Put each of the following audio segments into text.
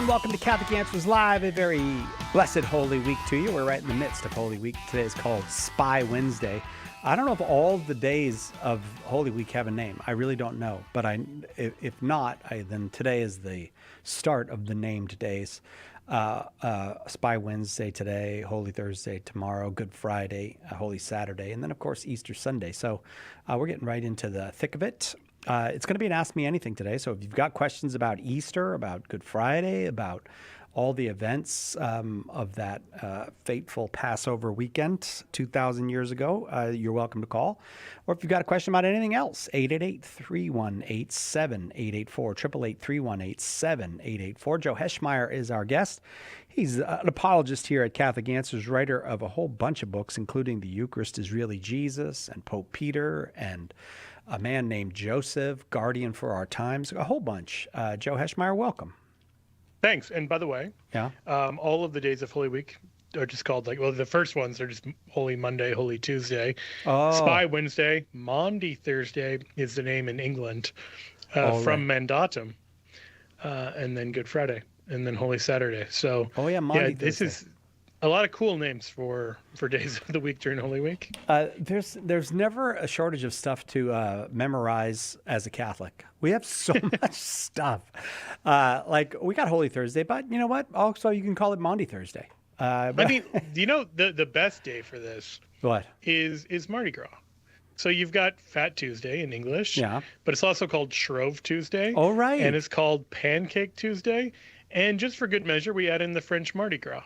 and welcome to Catholic Answers Live. A very blessed Holy Week to you. We're right in the midst of Holy Week. Today is called Spy Wednesday. I don't know if all the days of Holy Week have a name. I really don't know. But if not, then today is the start of the named days. Spy Wednesday today, Holy Thursday tomorrow, Good Friday, Holy Saturday, and then, of course, Easter Sunday. So we're getting right into the thick of it. It's going to be an Ask Me Anything today. So if you've got questions about Easter, about Good Friday, about all the events of that fateful Passover weekend 2,000 years ago, you're welcome to call. Or if you've got a question about anything else, 888-318-7884, 888-318-7884. Joe Heschmeyer is our guest. He's an apologist here at Catholic Answers, writer of a whole bunch of books, including The Eucharist is Really Jesus and Pope Peter and a man named Joseph, Guardian for Our Times, a whole bunch. Joe Heschmeyer, welcome. Thanks. And by the way, all of the days of Holy Week are just called the first ones are just Holy Monday, Holy Tuesday, Spy Wednesday, Maundy Thursday is the name in England from Mandatum, and then Good Friday, and then Holy Saturday. So, Maundy this Thursday. is a lot of cool names for days of the week during Holy Week. There's never a shortage of stuff to memorize as a Catholic. We have so much stuff. We got Holy Thursday, but you know what? Also, you can call it Maundy Thursday. The best day for this What? is Mardi Gras. So you've got Fat Tuesday in English, but it's also called Shrove Tuesday. Oh, right. And it's called Pancake Tuesday. And just for good measure, we add in the French Mardi Gras,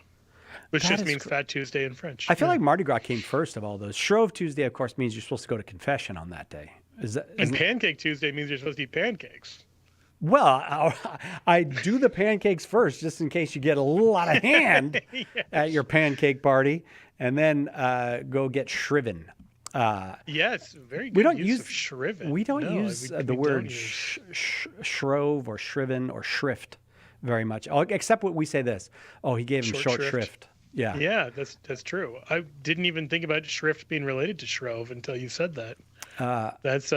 which just means Fat Tuesday in French. I feel like Mardi Gras came first of all those. Shrove Tuesday, of course, means you're supposed to go to confession on that day. Pancake Tuesday means you're supposed to eat pancakes. Well, I do the pancakes first, just in case you get a little out of hand at your pancake party, and then go get shriven. Yes, very good use of shriven. We don't use the word shrove or shriven or shrift very much, except what we say this. Oh, he gave him short shrift. Yeah, that's true. I didn't even think about shrift being related to shrove until you said that. That's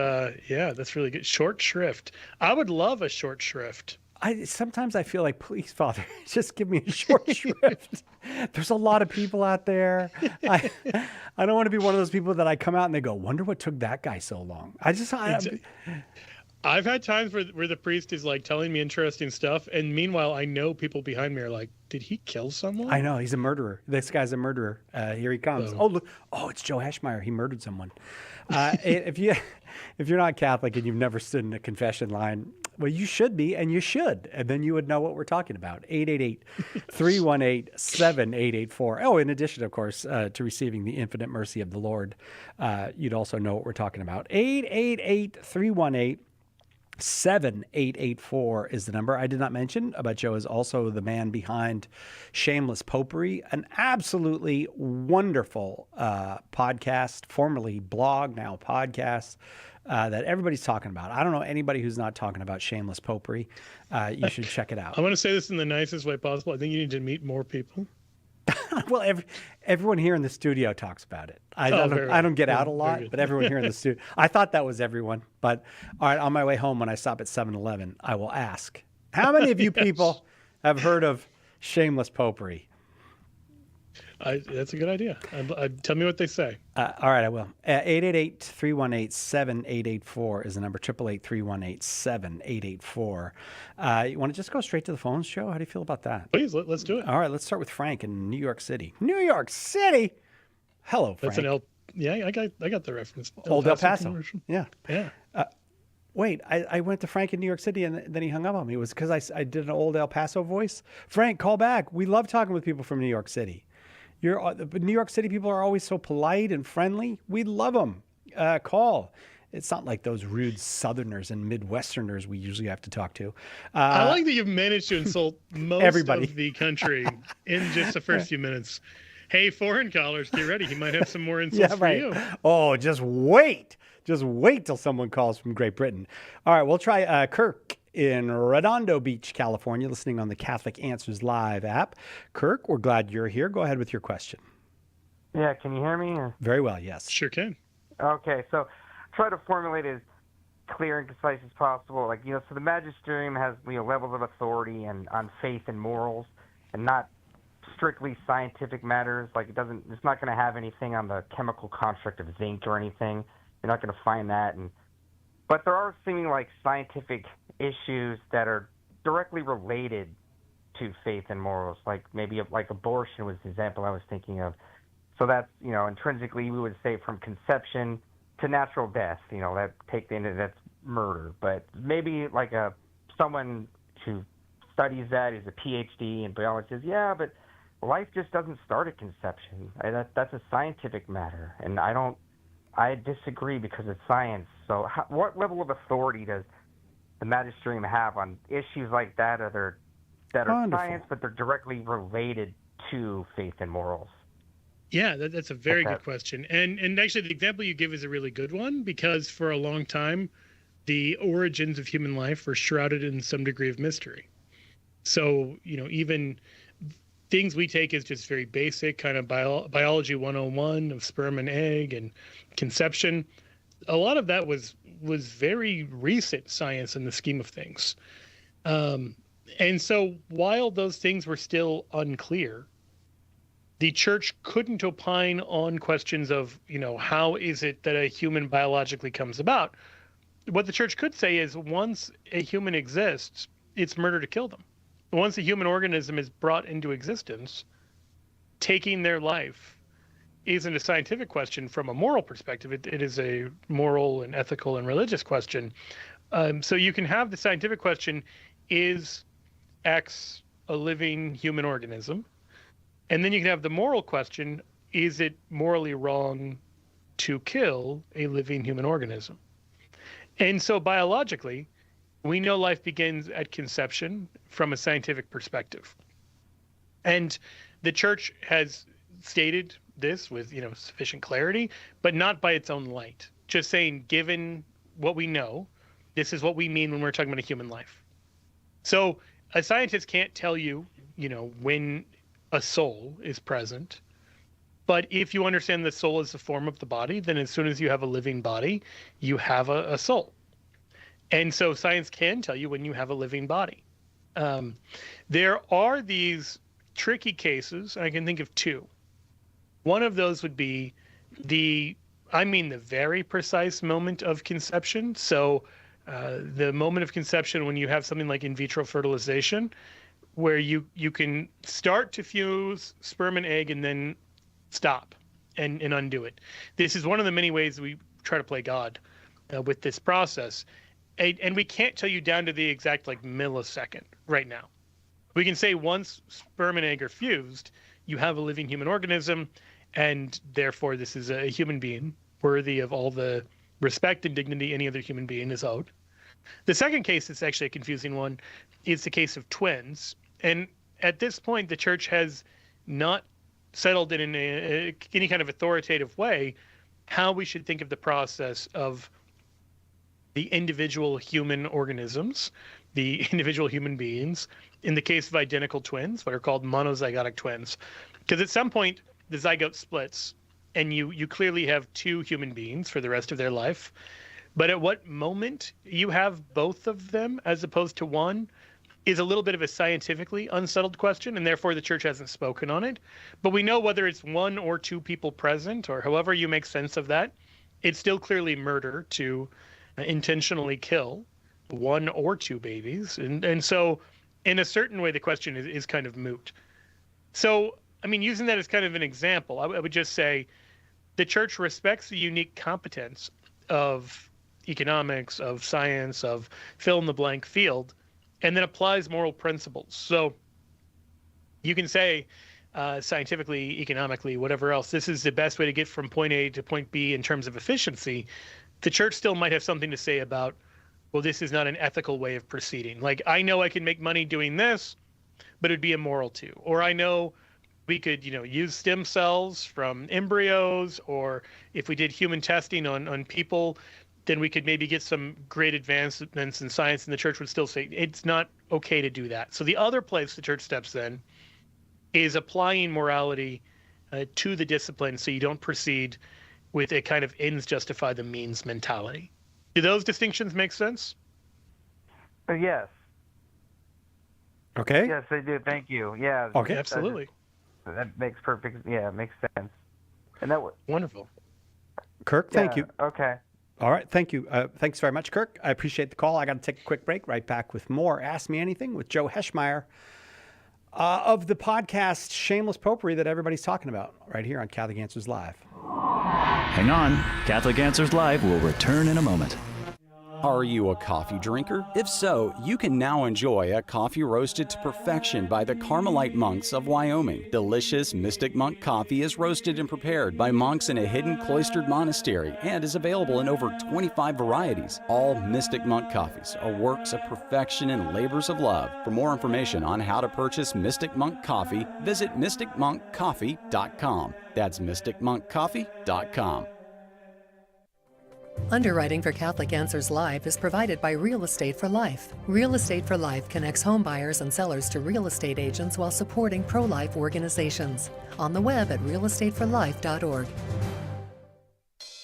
really good. Short shrift. I would love a short shrift. Sometimes I feel like, please, Father, just give me a short shrift. There's a lot of people out there. I don't want to be one of those people that I come out and they go, wonder what took that guy so long. I've had times where the priest is like telling me interesting stuff, and meanwhile I know people behind me are like, did he kill someone? I know, he's a murderer. This guy's a murderer. Here he comes. Oh, look. Oh, it's Joe Heschmeyer. He murdered someone. If you're not Catholic and you've never stood in a confession line, well, you should be, and you should, and then you would know what we're talking about. 888-318-7884. Oh, in addition, of course, to receiving the infinite mercy of the Lord, you'd also know what we're talking about. 888-318-7884 is the number. I did not mention, but Joe is also the man behind Shameless Popery, an absolutely wonderful podcast, formerly blog, now podcast, that everybody's talking about. I don't know anybody who's not talking about Shameless Popery. You should check it out. I want to say this in the nicest way possible. I think you need to meet more people. Well, everyone here in the studio talks about it. I don't get out a lot, but everyone here in the studio. I thought that was everyone. But all right, on my way home when I stop at 7-Eleven, I will ask, how many of you people have heard of Shameless Popery? That's a good idea. Tell me what they say. All right, I will. 888-318-7884 is the number. 888-318-7884. You want to just go straight to the phones, Joe? How do you feel about that? Please, let's do it. All right, let's start with Frank in New York City. New York City? Hello, Frank. That's I got the reference. Old El Paso. Yeah. Yeah. Wait, I went to Frank in New York City and then he hung up on me. It was because I did an old El Paso voice. Frank, call back. We love talking with people from New York City. The New York City people are always so polite and friendly. We love them. Call. It's not like those rude Southerners and Midwesterners we usually have to talk to. I like that you've managed to insult most everybody of the country in just the first few minutes. Hey, foreign callers, get ready. He might have some more insults for you. Oh, just wait. Just wait till someone calls from Great Britain. All right, we'll try Kirk in Redondo Beach, California, listening on the Catholic Answers Live app. Kirk, we're glad you're here. Go ahead with your question. Yeah, can you hear me? Very well, yes. Sure can. Okay, so try to formulate it. clear and concise as possible. Like, so the magisterium has, levels of authority and on faith and morals, and not strictly scientific matters. Like, it's not going to have anything on the chemical construct of zinc or anything. You're not going to find that. But there are seeming like scientific issues that are directly related to faith and morals. Like maybe like abortion was the example I was thinking of. So that's, intrinsically we would say from conception to natural death, that's murder. But maybe like someone who studies that is a PhD in biology says, yeah, but life just doesn't start at conception. That's a scientific matter. And I disagree because it's science. So what level of authority does the magisterium have on issues like that that are science, but they're directly related to faith and morals? Yeah, that's a very good question. And actually, the example you give is a really good one, because for a long time, the origins of human life were shrouded in some degree of mystery. So, even things we take as just very basic kind of biology 101 of sperm and egg and conception, a lot of that was very recent science in the scheme of things. And so while those things were still unclear, the church couldn't opine on questions of, how is it that a human biologically comes about? What the church could say is once a human exists, it's murder to kill them. Once a human organism is brought into existence, taking their life isn't a scientific question from a moral perspective. It is a moral and ethical and religious question. So you can have the scientific question, is X a living human organism? And then you can have the moral question, is it morally wrong to kill a living human organism? And so biologically, we know life begins at conception from a scientific perspective. And the church has stated this with, sufficient clarity, but not by its own light. Just saying, given what we know, this is what we mean when we're talking about a human life. So a scientist can't tell you, when a soul is present. But if you understand the soul as the form of the body, then as soon as you have a living body, you have a soul. And so science can tell you when you have a living body. There are these tricky cases, and I can think of two. One of those would be the very precise moment of conception. So the moment of conception when you have something like in vitro fertilization, where you can start to fuse sperm and egg and then stop and undo it. This is one of the many ways we try to play God with this process. And we can't tell you down to the exact millisecond right now. We can say once sperm and egg are fused, you have a living human organism, and therefore this is a human being worthy of all the respect and dignity any other human being is owed. The second case, it's actually a confusing one, is the case of twins. And at this point, the church has not settled in any kind of authoritative way how we should think of the process of the individual human organisms, the individual human beings, in the case of identical twins, what are called monozygotic twins. Because at some point, the zygote splits, and you clearly have two human beings for the rest of their life. But at what moment you have both of them as opposed to one is a little bit of a scientifically unsettled question, and therefore the church hasn't spoken on it. But we know whether it's one or two people present, or however you make sense of that, it's still clearly murder to intentionally kill one or two babies. And so in a certain way, the question is kind of moot. So, using that as kind of an example, I would just say the church respects the unique competence of economics, of science, of fill in the blank field, and then applies moral principles. So you can say scientifically, economically, whatever else, this is the best way to get from point A to point B in terms of efficiency. The church still might have something to say about, well, this is not an ethical way of proceeding. Like, I know I can make money doing this, but it'd be immoral too. Or I know we could, use stem cells from embryos, or if we did human testing on people, then we could maybe get some great advancements in science, and the church would still say it's not okay to do that. So the other place the church steps in is applying morality to the discipline, so you don't proceed with a kind of ends justify the means mentality. Do those distinctions make sense? Yes. Okay. Yes, they do. Thank you. Yeah. Okay. Absolutely. That makes perfect. Yeah, it makes sense. And that was Wonderful. Kirk, thank you. Okay. All right. Thank you. Thanks very much, Kirk. I appreciate the call. I got to take a quick break. Right back with more Ask Me Anything with Joe Heschmeyer of the podcast Shameless Popery that everybody's talking about right here on Catholic Answers Live. Hang on. Catholic Answers Live will return in a moment. Are you a coffee drinker? If so, you can now enjoy a coffee roasted to perfection by the Carmelite monks of Wyoming. Delicious Mystic Monk coffee is roasted and prepared by monks in a hidden cloistered monastery and is available in over 25 varieties. All Mystic Monk coffees are works of perfection and labors of love. For more information on how to purchase Mystic Monk coffee, visit mysticmonkcoffee.com. That's mysticmonkcoffee.com. Underwriting for Catholic Answers Live is provided by Real Estate for Life. Real Estate for Life connects home buyers and sellers to real estate agents while supporting pro-life organizations. On the web at realestateforlife.org.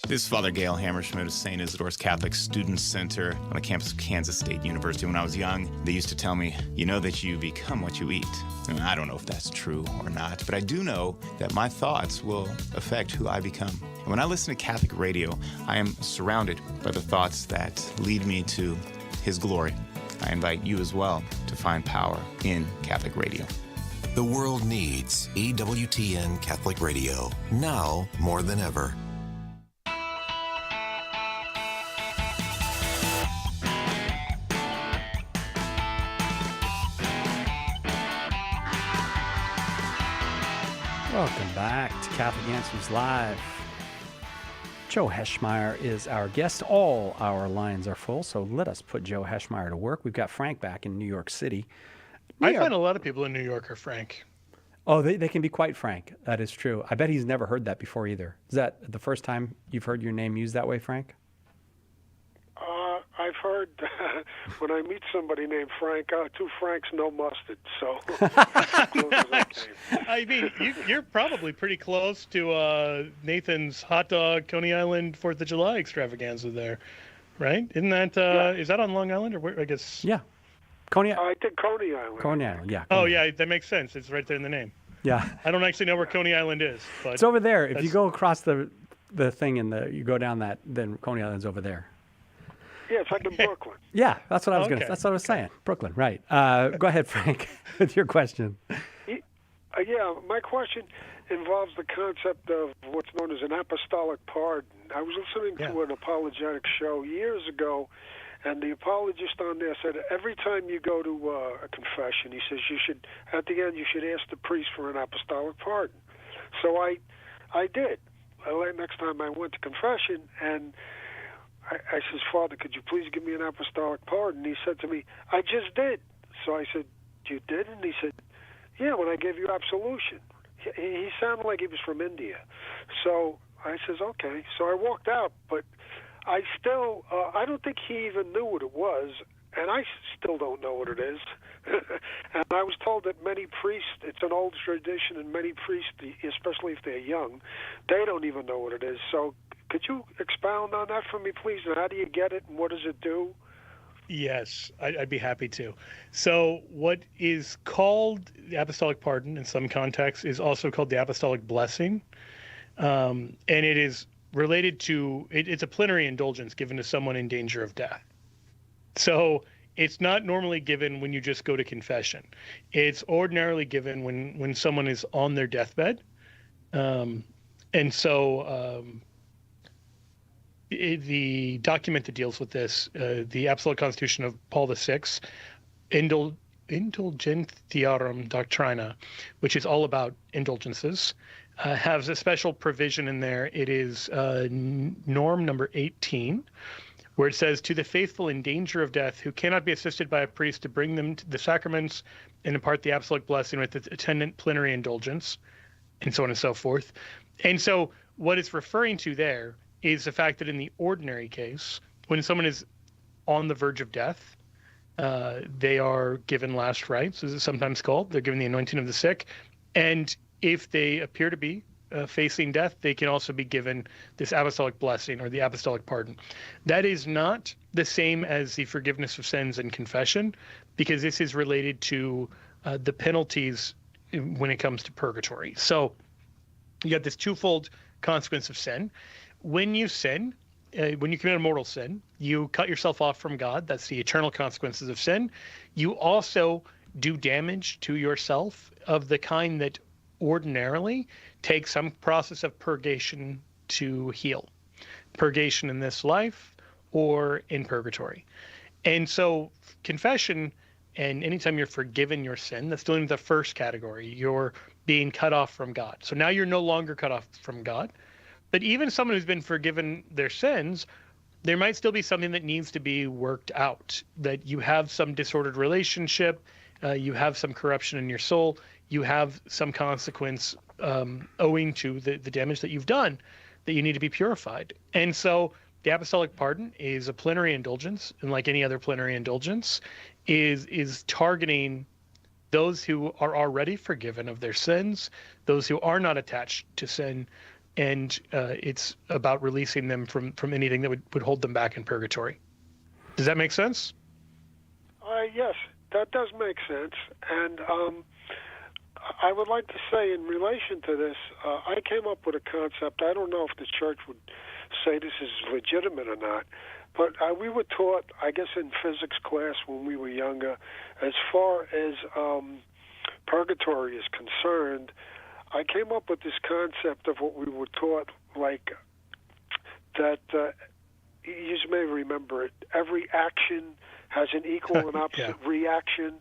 This is Father Gail Hammerschmidt of St. Isidore's Catholic Student Center on the campus of Kansas State University. When I was young, they used to tell me, you know that you become what you eat. And I don't know if that's true or not, but I do know that my thoughts will affect who I become. And when I listen to Catholic radio, I am surrounded by the thoughts that lead me to His glory. I invite you as well to find power in Catholic radio. The world needs EWTN Catholic Radio, now more than ever. Welcome back to Catholic Answers Live. Joe Heschmeyer is our guest. All our lines are full, so let us put Joe Heschmeyer to work. We've got Frank back in New York City. I find a lot of people in New York are frank. Oh, they can be quite frank. That is true. I bet he's never heard that before either. Is that the first time you've heard your name used that way, Frank? I've heard when I meet somebody named Frank, 2 Franks, no mustard. So, I mean, you're probably pretty close to Nathan's hot dog Coney Island 4th of July extravaganza there, right? Isn't that is that on Long Island or where? I guess. Yeah, Coney. I think Coney Island. Coney Island, yeah. Coney Island. That makes sense. It's right there in the name. Yeah. I don't actually know where Coney Island is, but it's over there. If you go across the thing and you go down that, then Coney Island's over there. Yeah, it's like in Brooklyn. Yeah, that's what I was That's what I was saying. Brooklyn, right? Go ahead, Frank, with your question. Yeah, my question involves the concept of what's known as an apostolic pardon. I was listening to an apologetic show years ago, and the apologist on there said every time you go to a confession, he says at the end you should ask the priest for an apostolic pardon. So I did. Next time I went to confession, and I says, Father, could you please give me an apostolic pardon? He said to me, I just did. So I said, you did? And he said, yeah, when I gave you absolution. He sounded like he was from India. So I says, okay. So I walked out, but I still, I don't think he even knew what it was, and I still don't know what it is. And I was told that many priests, it's an old tradition, and many priests, especially if they're young, they don't even know what it is. So could you expound on that for me, please? And how do you get it, and what does it do? Yes, I'd be happy to. So what is called the apostolic pardon in some contexts is also called the apostolic blessing. And it is related to, it's a plenary indulgence given to someone in danger of death. So it's not normally given when you just go to confession. It's ordinarily given when someone is on their deathbed. The document that deals with this, the Apostolic Constitution of Paul VI, Indulgentiarum Doctrina, which is all about indulgences, has a special provision in there. It is norm number 18, where it says, to the faithful in danger of death who cannot be assisted by a priest to bring them to the sacraments and impart the apostolic blessing with its attendant plenary indulgence, and so on and so forth. And so what it's referring to there is the fact that in the ordinary case, when someone is on the verge of death, they are given last rites, as it's sometimes called. They're given the anointing of the sick. And if they appear to be facing death, they can also be given this apostolic blessing or the apostolic pardon. That is not the same as the forgiveness of sins and confession, because this is related to the penalties when it comes to purgatory. So you got this twofold consequence of sin. When you sin, when you commit a mortal sin, you cut yourself off from God. That's the eternal consequences of sin. You also do damage to yourself of the kind that ordinarily takes some process of purgation to heal. Purgation in this life or in purgatory. And so confession, and anytime you're forgiven your sin, that's still in the first category. You're being cut off from God. So now you're no longer cut off from God. But even someone who's been forgiven their sins, there might still be something that needs to be worked out, that you have some disordered relationship, you have some corruption in your soul, you have some consequence owing to the damage that you've done, that you need to be purified. And so the apostolic pardon is a plenary indulgence, and like any other plenary indulgence, is targeting those who are already forgiven of their sins, those who are not attached to sin, and it's about releasing them from anything that would hold them back in purgatory. Does that make sense? Yes, that does make sense. And I would like to say, in relation to this, I came up with a concept. I don't know if the church would say this is legitimate or not, but we were taught, I guess, in physics class when we were younger, as far as purgatory is concerned, I came up with this concept of what we were taught, like that, you may remember it, every action has an equal and opposite reaction.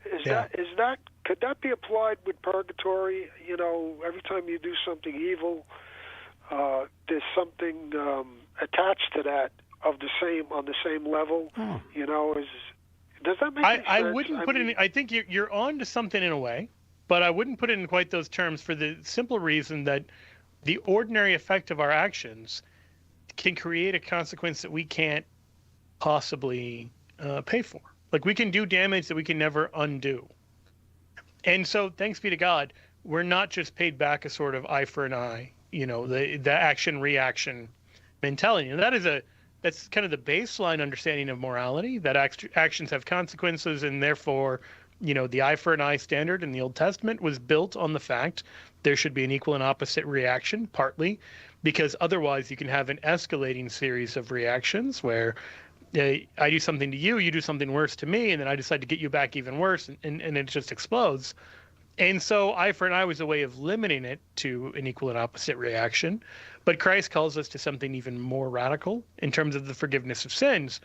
Could that be applied with purgatory? You know, every time you do something evil, there's something attached to that on the same level. You know, does that make sense? I wouldn't put it. I think you're on to something in a way, but I wouldn't put it in quite those terms, for the simple reason that the ordinary effect of our actions can create a consequence that we can't possibly pay for. Like, we can do damage that we can never undo. And so, thanks be to God, we're not just paid back a sort of eye for an eye, you know, the action-reaction mentality. And that's kind of the baseline understanding of morality, that actions have consequences, and therefore, you know, the eye for an eye standard in the Old Testament was built on the fact there should be an equal and opposite reaction, partly because otherwise you can have an escalating series of reactions where I do something to you, you do something worse to me, and then I decide to get you back even worse, and it just explodes. And so eye for an eye was a way of limiting it to an equal and opposite reaction. But Christ calls us to something even more radical in terms of the forgiveness of sins.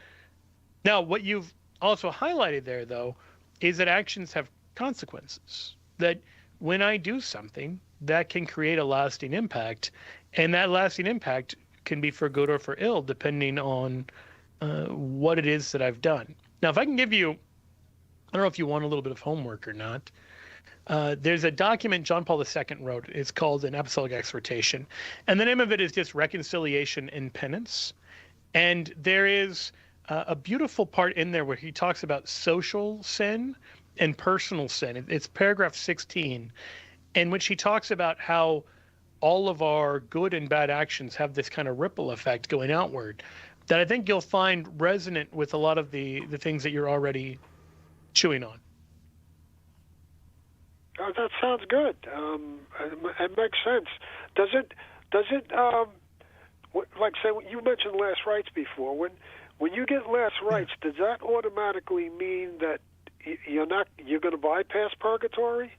Now, what you've also highlighted there, though, is that actions have consequences. That when I do something, that can create a lasting impact. And that lasting impact can be for good or for ill, depending on what it is that I've done. Now, if I can give you, I don't know if you want a little bit of homework or not. There's a document John Paul II wrote. It's called an Apostolic Exhortation. And the name of it is just Reconciliation and Penance. And there is a beautiful part in there where he talks about social sin and personal sin. It's paragraph 16, in which he talks about how all of our good and bad actions have this kind of ripple effect going outward that I think you'll find resonant with a lot of the things that you're already chewing on. Oh, that sounds good. It makes sense. Does it? Like, say, you mentioned last rites before. When you get last rites, does that automatically mean that you're going to bypass purgatory?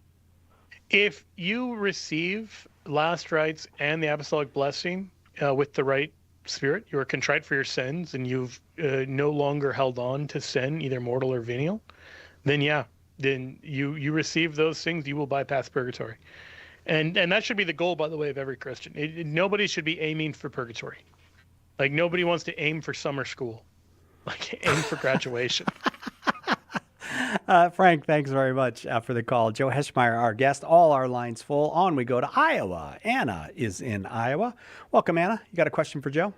If you receive last rites and the apostolic blessing with the right spirit, you are contrite for your sins, and you've no longer held on to sin, either mortal or venial, then you receive those things, you will bypass purgatory. And that should be the goal, by the way, of every Christian. Nobody should be aiming for purgatory. Like, nobody wants to aim for summer school. Like, aim for graduation. Frank, thanks very much for the call. Joe Heschmeyer, our guest. All our lines full. On we go to Iowa. Anna is in Iowa. Welcome, Anna. You got a question for Joe?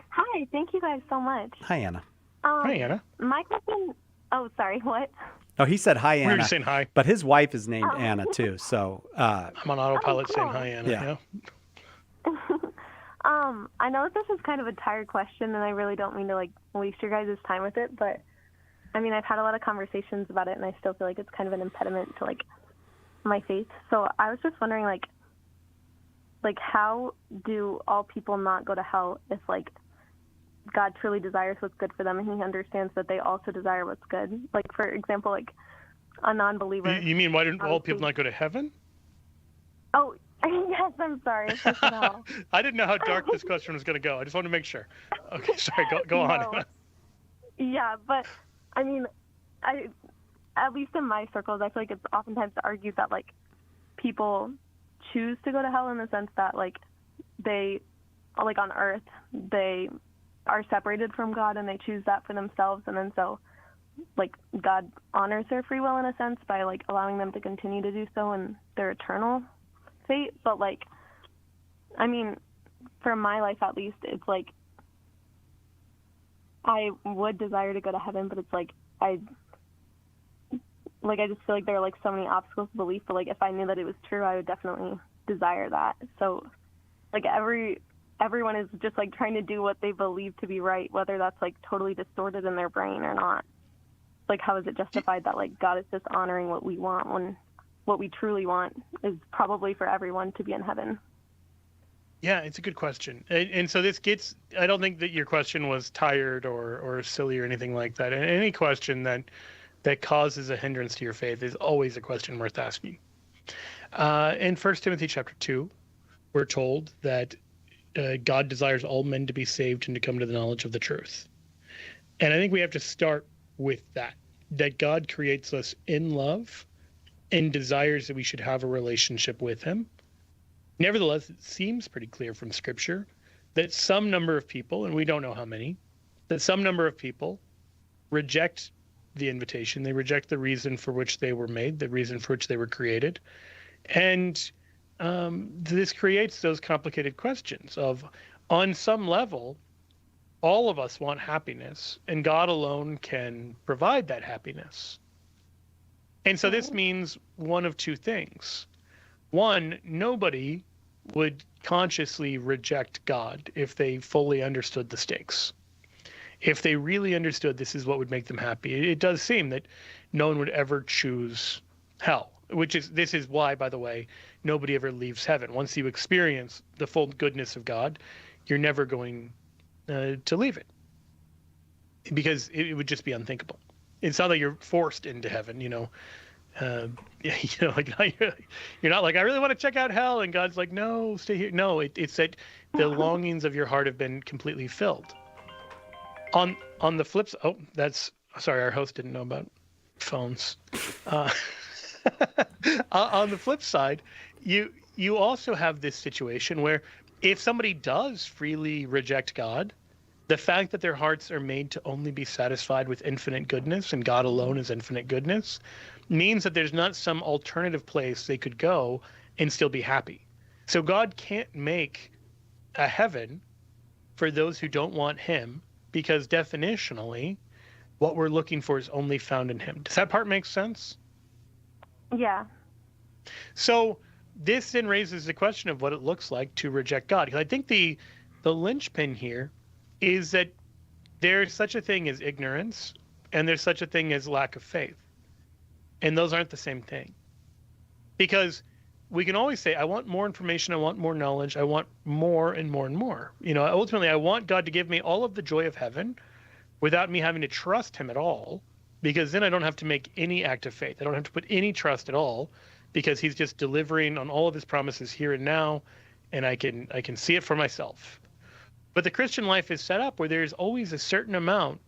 Hi. Thank you guys so much. Hi, Anna. Hi, Anna. My question... Oh, sorry. What? Oh, he said hi, Anna. We were saying hi. But his wife is named Anna, too. So I'm on autopilot saying hi, Anna. Yeah. I know this is kind of a tired question, and I really don't mean to, like, waste your guys' time with it, but, I mean, I've had a lot of conversations about it, and I still feel like it's kind of an impediment to, like, my faith. So I was just wondering, like, how do all people not go to hell if, like, God truly desires what's good for them, and he understands that they also desire what's good? Like, for example, like, a non-believer. You mean why didn't all people not go to heaven? Oh, yes, I'm sorry. I didn't know how dark this question was going to go. I just wanted to make sure. Okay, sorry. Go on. Yeah, but, I mean, at least in my circles, I feel like it's oftentimes argued that, like, people choose to go to hell in the sense that, like, they, like, on earth, they are separated from God and they choose that for themselves, and then so, like, God honors their free will in a sense by, like, allowing them to continue to do so in their eternal fate. But, like, I mean, for my life at least, it's like I would desire to go to heaven, but it's like I just feel like there are, like, so many obstacles to belief, but, like, if I knew that it was true, I would definitely desire that. So, like, everyone is just, like, trying to do what they believe to be right, whether that's, like, totally distorted in their brain or not. Like, how is it justified that, like, God is just honoring what we want when what we truly want is probably for everyone to be in heaven? Yeah, it's a good question. And so this gets, I don't think that your question was tired or silly or anything like that. And any question that causes a hindrance to your faith is always a question worth asking. In 1 Timothy chapter 2, we're told that God desires all men to be saved and to come to the knowledge of the truth. And I think we have to start with that God creates us in love and desires that we should have a relationship with him. Nevertheless, it seems pretty clear from Scripture that some number of people, and we don't know how many, that some number of people reject the invitation. They reject the reason for which they were made, the reason for which they were created. And this creates those complicated questions of, on some level, all of us want happiness, and God alone can provide that happiness. And so this means one of two things. One, nobody would consciously reject God if they fully understood the stakes. If they really understood this is what would make them happy. It does seem that no one would ever choose hell, this is why, by the way, nobody ever leaves heaven. Once you experience the full goodness of God, you're never going to leave it, because it would just be unthinkable. It's not like you're forced into heaven, like you're not like, I really want to check out hell, and God's like, no, stay here. No, it's that the longings of your heart have been completely filled. On the flip side, sorry, our host didn't know about phones. On the flip side, you also have this situation where if somebody does freely reject God, the fact that their hearts are made to only be satisfied with infinite goodness, and God alone is infinite goodness, means that there's not some alternative place they could go and still be happy. So God can't make a heaven for those who don't want him, because definitionally, what we're looking for is only found in him. Does that part make sense? Yeah. So this then raises the question of what it looks like to reject God. Because I think the linchpin here is that there's such a thing as ignorance, and there's such a thing as lack of faith. And those aren't the same thing. Because we can always say, I want more information, I want more knowledge, I want more and more and more. Ultimately, I want God to give me all of the joy of heaven without me having to trust him at all, because then I don't have to make any act of faith. I don't have to put any trust at all, because he's just delivering on all of his promises here and now, and I can see it for myself. But the Christian life is set up where there's always a certain amount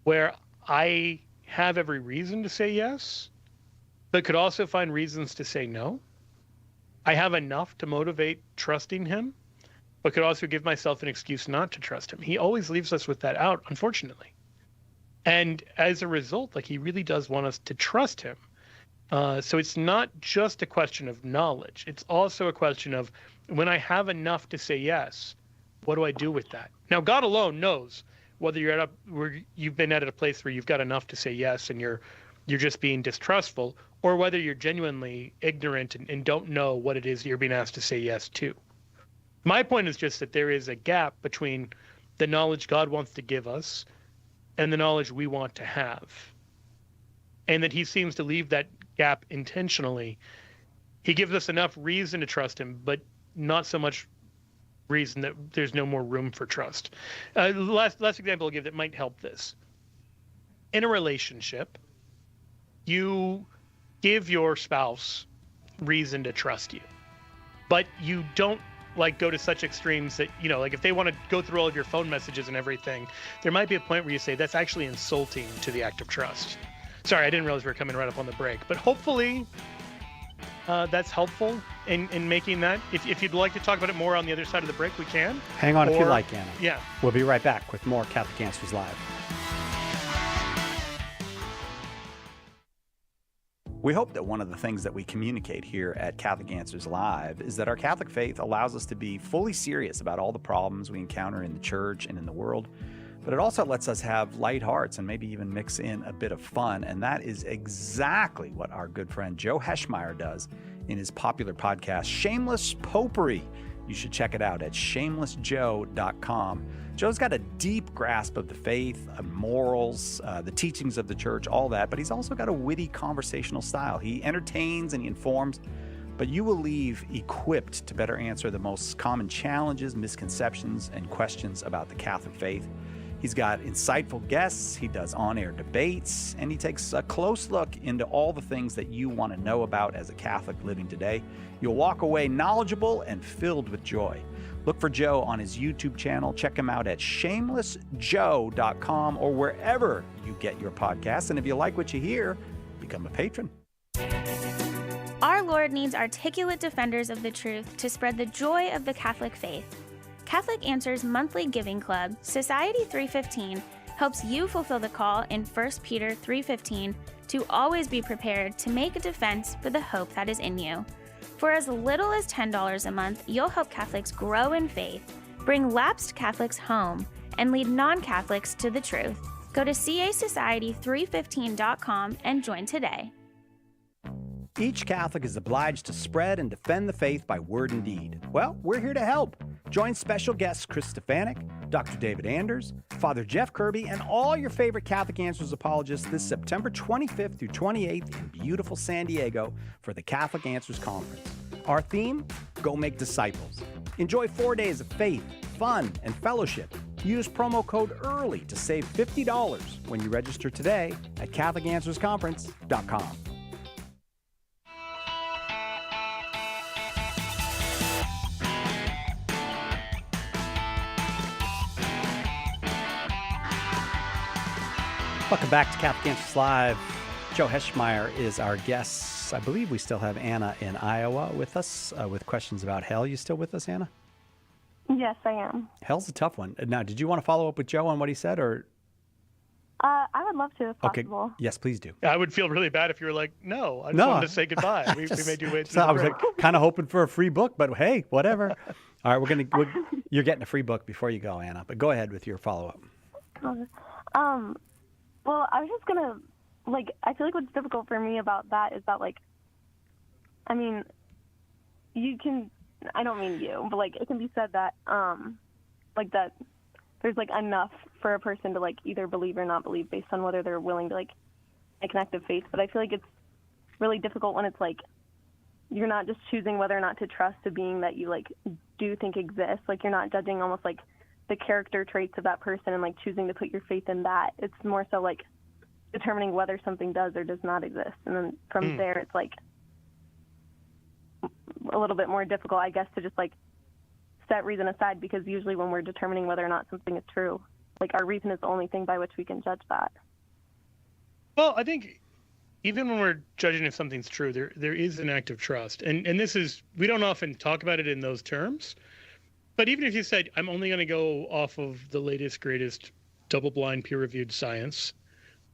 where I have every reason to say yes, but could also find reasons to say no. I have enough to motivate trusting him, but could also give myself an excuse not to trust him. He always leaves us with that out, unfortunately. And as a result, he really does want us to trust him. So it's not just a question of knowledge. It's also a question of, when I have enough to say yes, what do I do with that? Now, God alone knows whether you've been at a place where you've got enough to say yes, and you're you're just being distrustful, or whether you're genuinely ignorant and don't know what it is you're being asked to say yes to. My point is just that there is a gap between the knowledge God wants to give us and the knowledge we want to have. And that he seems to leave that gap intentionally. He gives us enough reason to trust him, but not so much reason that there's no more room for trust. Last example I'll give that might help this. In a relationship, you give your spouse reason to trust you, but you don't go to such extremes that, if they want to go through all of your phone messages and everything, there might be a point where you say that's actually insulting to the act of trust. Sorry, I didn't realize we were coming right up on the break, but hopefully that's helpful in making that. If you'd like to talk about it more on the other side of the break, we can. Hang on if you like, Anna. Yeah. We'll be right back with more Catholic Answers Live. We hope that one of the things that we communicate here at Catholic Answers Live is that our Catholic faith allows us to be fully serious about all the problems we encounter in the church and in the world, but it also lets us have light hearts and maybe even mix in a bit of fun, and that is exactly what our good friend Joe Heschmeyer does in his popular podcast, Shameless Popery. You should check it out at shamelessjoe.com. Joe's got a deep grasp of the faith, morals, the teachings of the church, all that, but he's also got a witty conversational style. He entertains and he informs, but you will leave equipped to better answer the most common challenges, misconceptions, and questions about the Catholic faith. He's got insightful guests, he does on-air debates, and he takes a close look into all the things that you want to know about as a Catholic living today. You'll walk away knowledgeable and filled with joy. Look for Joe on his YouTube channel. Check him out at shamelessjoe.com or wherever you get your podcasts. And if you like what you hear, become a patron. Our Lord needs articulate defenders of the truth to spread the joy of the Catholic faith. Catholic Answers monthly giving club, Society 315, helps you fulfill the call in 1 Peter 3:15 to always be prepared to make a defense for the hope that is in you. For as little as $10 a month, you'll help Catholics grow in faith, bring lapsed Catholics home, and lead non-Catholics to the truth. Go to casociety315.com and join today. Each Catholic is obliged to spread and defend the faith by word and deed. Well, we're here to help. Join special guests Chris Stefanik, Dr. David Anders, Father Jeff Kirby, and all your favorite Catholic Answers apologists this September 25th through 28th in beautiful San Diego for the Catholic Answers Conference. Our theme, Go Make Disciples. Enjoy 4 days of faith, fun, and fellowship. Use promo code EARLY to save $50 when you register today at CatholicAnswersConference.com. Welcome back to Catholic Answers Live. Joe Heschmeyer is our guest. I believe we still have Anna in Iowa with us with questions about hell. You still with us, Anna? Yes, I am. Hell's a tough one. Now, did you want to follow up with Joe on what he said, or? I would love to, if possible. Okay. Yes, please do. I would feel really bad if you were like, no, I just wanted to say goodbye. We made you wait. I was kind of hoping for a free book, but hey, whatever. All right, you're getting a free book before you go, Anna. But go ahead with your follow-up. Well, I was just gonna, I feel like what's difficult for me about that is that, you can, I don't mean you, but, it can be said that, that there's, enough for a person to, either believe or not believe based on whether they're willing to, make an active faith. But I feel like it's really difficult when it's, you're not just choosing whether or not to trust a being that you, do think exists. You're not judging almost, the character traits of that person and choosing to put your faith in that. It's more so determining whether something does or does not exist, and then from there it's a little bit more difficult, I guess, to just set reason aside, because usually when we're determining whether or not something is true, our reason is the only thing by which we can judge that. Well, I think even when we're judging if something's true, there is an act of trust, and this is, we don't often talk about it in those terms. But even if you said, I'm only going to go off of the latest, greatest, double-blind, peer-reviewed science,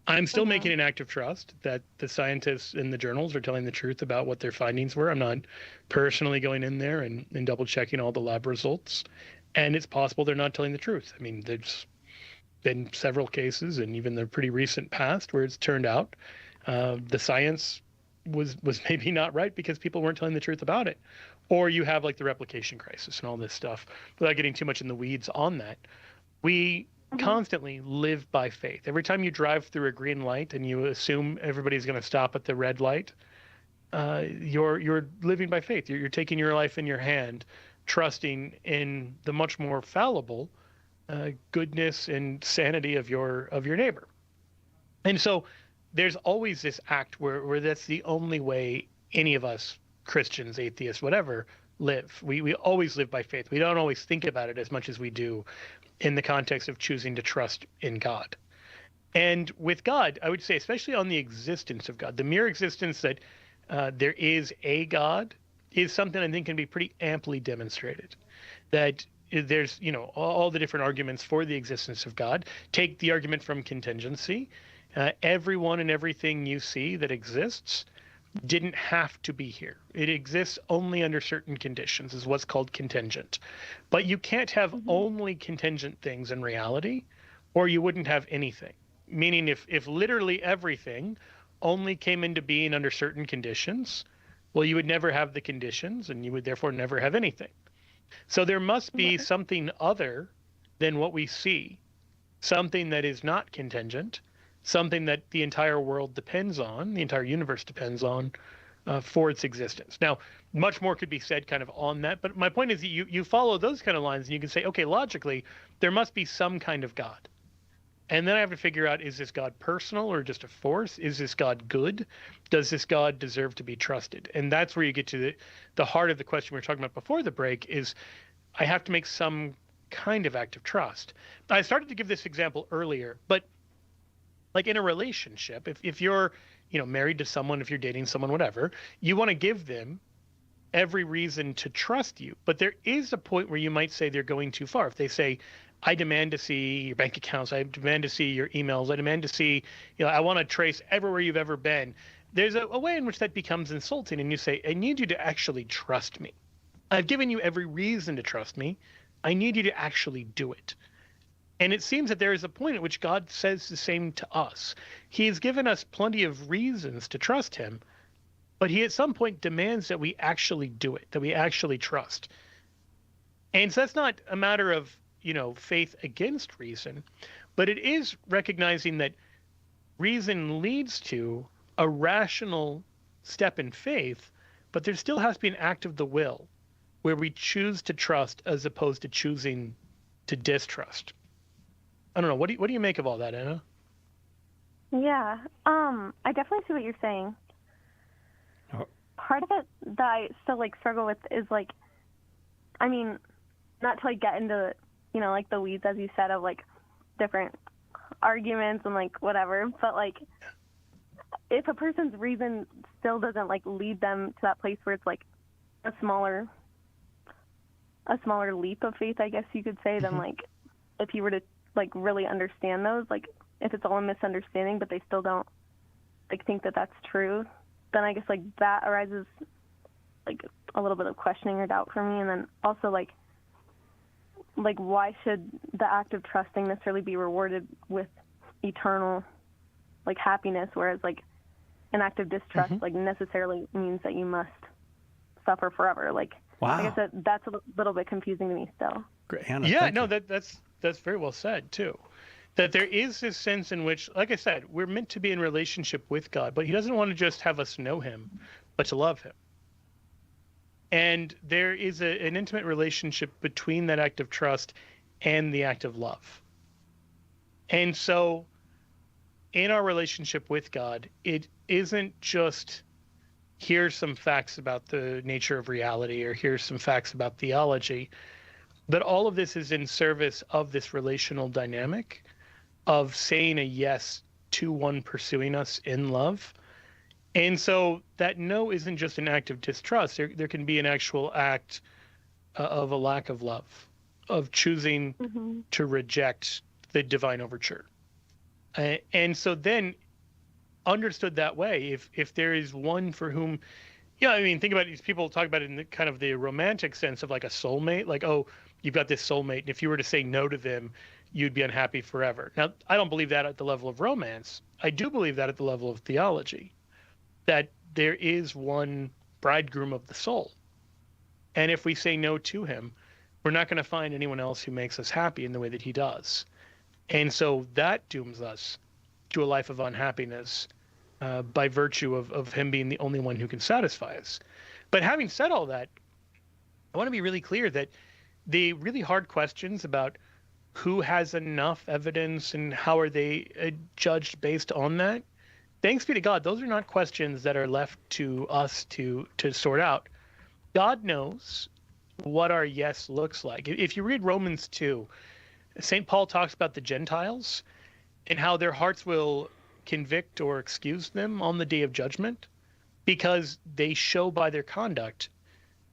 I'm still making an act of trust that the scientists in the journals are telling the truth about what their findings were. I'm not personally going in there and double-checking all the lab results. And it's possible they're not telling the truth. I mean, there's been several cases, and even the pretty recent past, where it's turned out The science was maybe not right because people weren't telling the truth about it. Or you have like the replication crisis and all this stuff. Without getting too much in the weeds on that, we constantly live by faith. Every time you drive through a green light and you assume everybody's going to stop at the red light, you're living by faith. You're taking your life in your hand, trusting in the much more fallible goodness and sanity of your neighbor. And so there's always this act where that's the only way any of us, Christians, atheists, whatever, live. We always live by faith. We don't always think about it as much as we do in the context of choosing to trust in God. And with God, I would say, especially on the existence of God, the mere existence that there is a God is something I think can be pretty amply demonstrated. That there's, all the different arguments for the existence of God. Take the argument from contingency. Everyone and everything you see that exists didn't have to be here. It exists only under certain conditions, is what's called contingent. But you can't have only contingent things in reality, or you wouldn't have anything. Meaning if literally everything only came into being under certain conditions, well, you would never have the conditions, and you would therefore never have anything. So there must be something other than what we see, something that is not contingent, something that the entire world depends on, the entire universe depends on for its existence. Now, much more could be said kind of on that, but my point is that you follow those kind of lines and you can say, okay, logically, there must be some kind of God. And then I have to figure out, is this God personal or just a force? Is this God good? Does this God deserve to be trusted? And that's where you get to the heart of the question we were talking about before the break is I have to make some kind of act of trust. I started to give this example earlier, but like in a relationship, if you're, married to someone, if you're dating someone, whatever, you want to give them every reason to trust you. But there is a point where you might say they're going too far. If they say, I demand to see your bank accounts, I demand to see your emails, I demand to see, I want to trace everywhere you've ever been. There's a way in which that becomes insulting. And you say, I need you to actually trust me. I've given you every reason to trust me. I need you to actually do it. And it seems that there is a point at which God says the same to us. He has given us plenty of reasons to trust him, but he at some point demands that we actually do it, that we actually trust. And so that's not a matter of, faith against reason, but it is recognizing that reason leads to a rational step in faith, but there still has to be an act of the will where we choose to trust as opposed to choosing to distrust. I don't know. What do you make of all that, Anna? Yeah, I definitely see what you're saying. Part of it that I still struggle with is not to get into the weeds, as you said, of different arguments and whatever, but if a person's reason still doesn't lead them to that place where it's a smaller leap of faith, I guess you could say, than if you were to really understand those, if it's all a misunderstanding but they still don't think that that's true, then I guess that arises a little bit of questioning or doubt for me. And then also why should the act of trusting necessarily be rewarded with eternal happiness, whereas an act of distrust necessarily means that you must suffer forever. Wow. I guess that's a little bit confusing to me still. Great, Hannah, yeah, no, that's very well said too. That there is this sense in which, like I said, we're meant to be in relationship with God, but he doesn't want to just have us know him, but to love him. And there is an intimate relationship between that act of trust and the act of love. And so in our relationship with God, it isn't just here's some facts about the nature of reality or here's some facts about theology, but all of this is in service of this relational dynamic of saying a yes to one pursuing us in love. And so that no isn't just an act of distrust. There can be an actual act of a lack of love, of choosing to reject the divine overture. And so then understood that way, if there is one for whom, think about it, people talk about it in the kind of the romantic sense of a soulmate, oh, you've got this soulmate, and if you were to say no to them, you'd be unhappy forever. Now, I don't believe that at the level of romance. I do believe that at the level of theology, that there is one bridegroom of the soul. And if we say no to him, we're not going to find anyone else who makes us happy in the way that he does. And so that dooms us to a life of unhappiness by virtue of him being the only one who can satisfy us. But having said all that, I want to be really clear that the really hard questions about who has enough evidence and how are they judged based on that, thanks be to God, those are not questions that are left to us to sort out. God knows what our yes looks like. If you read Romans 2, St. Paul talks about the Gentiles and how their hearts will convict or excuse them on the day of judgment because they show by their conduct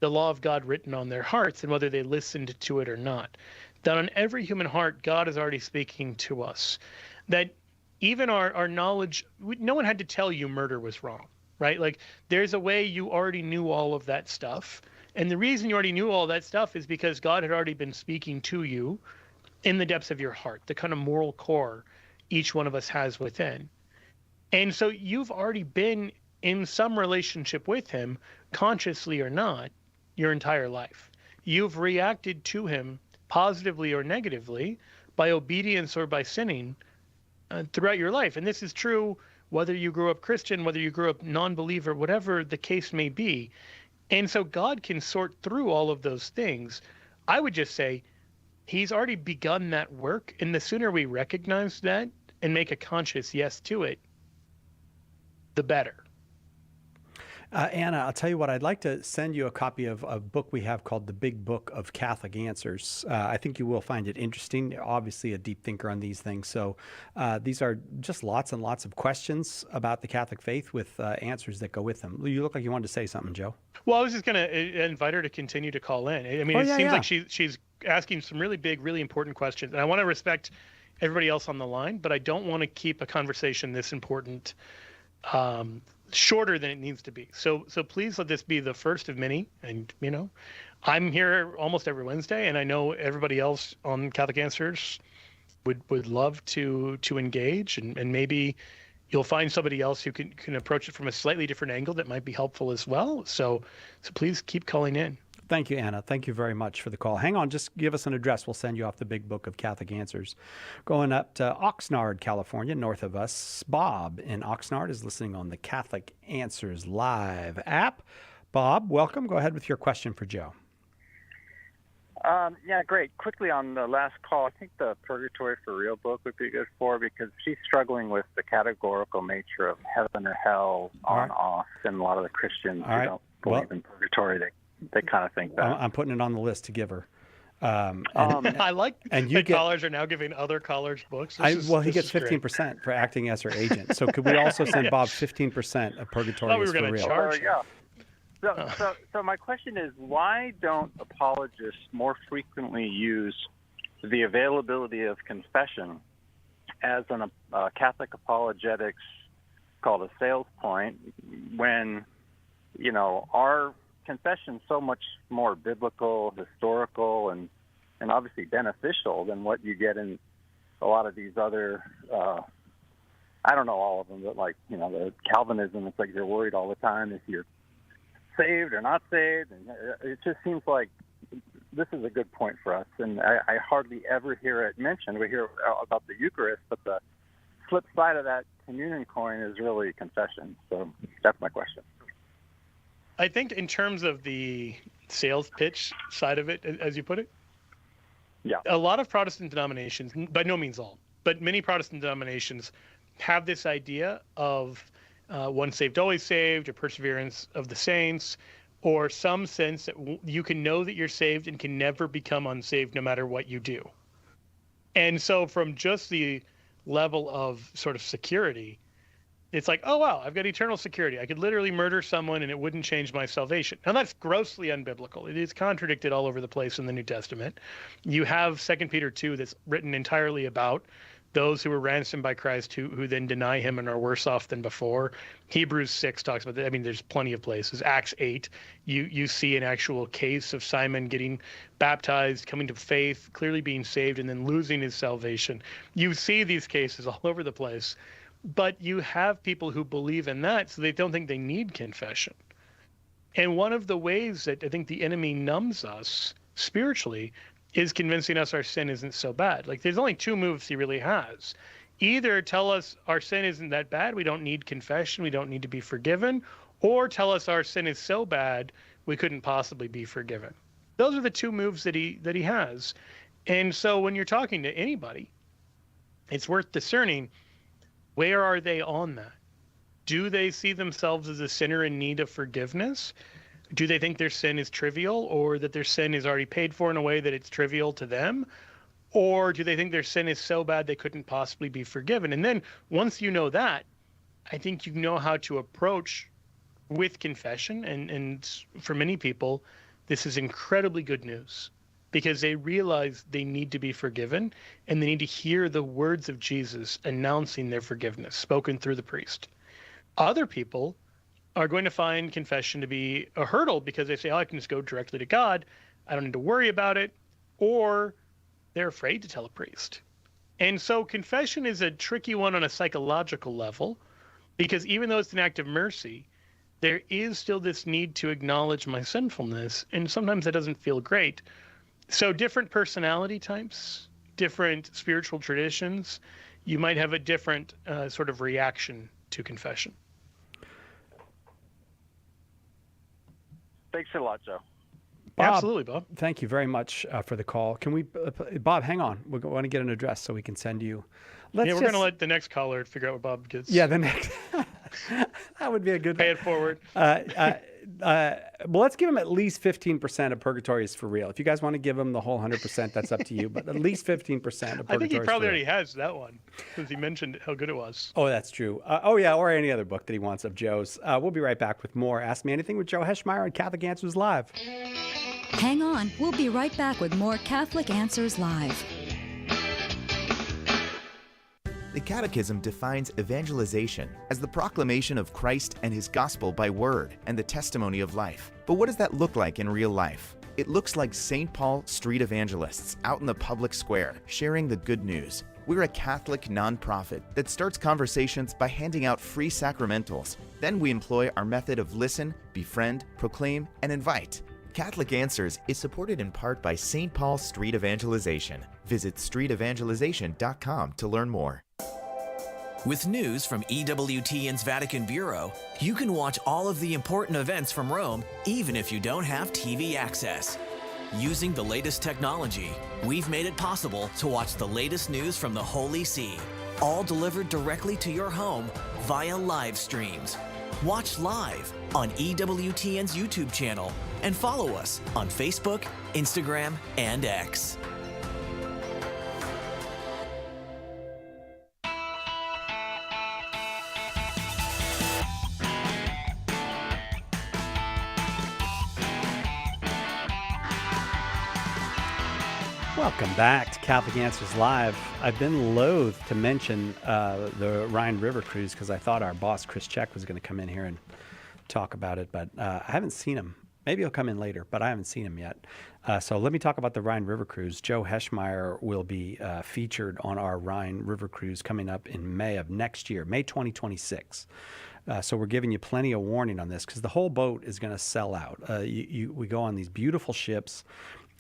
the law of God written on their hearts and whether they listened to it or not. That on every human heart, God is already speaking to us. That even our knowledge, no one had to tell you murder was wrong, right? Like there's a way you already knew all of that stuff. And the reason you already knew all that stuff is because God had already been speaking to you in the depths of your heart, the kind of moral core each one of us has within. And so you've already been in some relationship with him, consciously or not, your entire life. You've reacted to him positively or negatively by obedience or by sinning throughout your life. And this is true whether you grew up Christian, whether you grew up non-believer, whatever the case may be. And so God can sort through all of those things. I would just say he's already begun that work. And the sooner we recognize that and make a conscious yes to it, the better. Anna, I'll tell you what, I'd like to send you a copy of a book we have called The Big Book of Catholic Answers. I think you will find it interesting. Obviously a deep thinker on these things. So these are just lots and lots of questions about the Catholic faith with answers that go with them. You look like you wanted to say something, Joe. Well, I was just going to invite her to continue to call in. I mean, it seems like she's asking some really big, really important questions. And I want to respect everybody else on the line, but I don't want to keep a conversation this important shorter than it needs to be. So please let this be the first of many. And, you know, I'm here almost every Wednesday, and I know everybody else on Catholic Answers would love to engage, and maybe you'll find somebody else who can approach it from a slightly different angle that might be helpful as well. So please keep calling in. Thank you, Anna. Thank you very much for the call. Hang on, just give us an address. We'll send you off the Big Book of Catholic Answers. Going up to Oxnard, California, north of us. Bob in Oxnard is listening on the Catholic Answers Live app. Bob, welcome. Go ahead with your question for Joe. Yeah, great. Quickly on the last call, I think the Purgatory for Real book would be good for, because she's struggling with the categorical nature of heaven or hell, on, off, and a lot of the Christians who don't believe in purgatory, they kind of think that. I'm putting it on the list to give her. I like that callers are now giving other callers books. He gets 15% for acting as her agent. So could we also send Bob 15% of Purgatory is for Real? Charge So my question is, why don't apologists more frequently use the availability of confession as a Catholic apologetics called a sales point, when, you know, our confession so much more biblical, historical, and obviously beneficial than what you get in a lot of these other I don't know all of them, but like, you know, the Calvinism, it's like you're worried all the time if you're saved or not saved, and it just seems like this is a good point for us, and I hardly ever hear it mentioned. We hear about the Eucharist, but the flip side of that communion coin is really confession. So that's my question. I think in terms of the sales pitch side of it, as you put it, a lot of Protestant denominations, by no means all, but many Protestant denominations have this idea of once saved, always saved, or perseverance of the saints, or some sense that you can know that you're saved and can never become unsaved no matter what you do. And so from just the level of sort of security, it's like, oh, wow, I've got eternal security. I could literally murder someone and it wouldn't change my salvation. Now, that's grossly unbiblical. It is contradicted all over the place in the New Testament. You have 2 Peter 2 that's written entirely about those who were ransomed by Christ who then deny him and are worse off than before. Hebrews 6 talks about that. I mean, there's plenty of places. Acts 8, you see an actual case of Simon getting baptized, coming to faith, clearly being saved, and then losing his salvation. You see these cases all over the place, but you have people who believe in that, so they don't think they need confession. And one of the ways that I think the enemy numbs us spiritually is convincing us our sin isn't so bad. Like, there's only two moves he really has. Either tell us our sin isn't that bad, we don't need confession, we don't need to be forgiven, or tell us our sin is so bad we couldn't possibly be forgiven. Those are the two moves that he has. And so when you're talking to anybody, it's worth discerning, where are they on that? Do they see themselves as a sinner in need of forgiveness? Do they think their sin is trivial, or that their sin is already paid for in a way that it's trivial to them? Or do they think their sin is so bad they couldn't possibly be forgiven? And then once you know that, I think you know how to approach with confession. And for many people, this is incredibly good news, because they realize they need to be forgiven, and they need to hear the words of Jesus announcing their forgiveness spoken through the priest. Other people are going to find confession to be a hurdle, because they say, oh, I can just go directly to God, I don't need to worry about it, or they're afraid to tell a priest. And so confession is a tricky one on a psychological level, because even though it's an act of mercy, there is still this need to acknowledge my sinfulness, and sometimes that doesn't feel great. So different personality types, different spiritual traditions, you might have a different sort of reaction to confession. Thanks a lot, Joe. Bob, absolutely, Bob. Thank you very much for the call. Can we, Bob, hang on. We want to get an address so we can send you. We're going to let the next caller figure out what Bob gets. Yeah, the next. That would be a good. Pay it forward. Well, let's give him at least 15% of Purgatory is for real. If you guys want to give him the whole 100%, that's up to you. But at least 15% of Purgatory. I think he probably already has that one, because he mentioned how good it was. Oh, that's true. Or any other book that he wants of Joe's. We'll be right back with more Ask Me Anything with Joe Heschmeyer on Catholic Answers Live. Hang on. We'll be right back with more Catholic Answers Live. The Catechism defines evangelization as the proclamation of Christ and His gospel by word and the testimony of life. But what does that look like in real life? It looks like St. Paul street evangelists out in the public square sharing the good news. We're a Catholic nonprofit that starts conversations by handing out free sacramentals. Then we employ our method of listen, befriend, proclaim, and invite. Catholic Answers is supported in part by St. Paul Street Evangelization. Visit streetevangelization.com to learn more. With news from EWTN's Vatican Bureau, you can watch all of the important events from Rome, even if you don't have TV access. Using the latest technology, we've made it possible to watch the latest news from the Holy See, all delivered directly to your home via live streams. Watch live on EWTN's YouTube channel and follow us on Facebook, Instagram, and X. Welcome back to Catholic Answers Live. I've been loath to mention the Rhine River Cruise because I thought our boss, Chris Check, was going to come in here and talk about it, but I haven't seen him. Maybe he'll come in later, but I haven't seen him yet. So let me talk about the Rhine River Cruise. Joe Heschmeyer will be featured on our Rhine River Cruise coming up in May of next year, May 2026. So we're giving you plenty of warning on this because the whole boat is going to sell out. We go on these beautiful ships.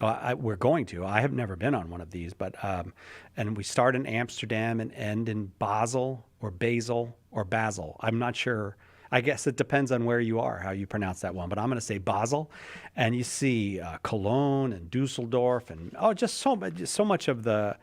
We're going to. I have never been on one of these, but and we start in Amsterdam and end in Basel or Basel or Basel. I'm not sure. I guess it depends on where you are, how you pronounce that one, but I'm going to say Basel. And you see Cologne and Dusseldorf and just so much of the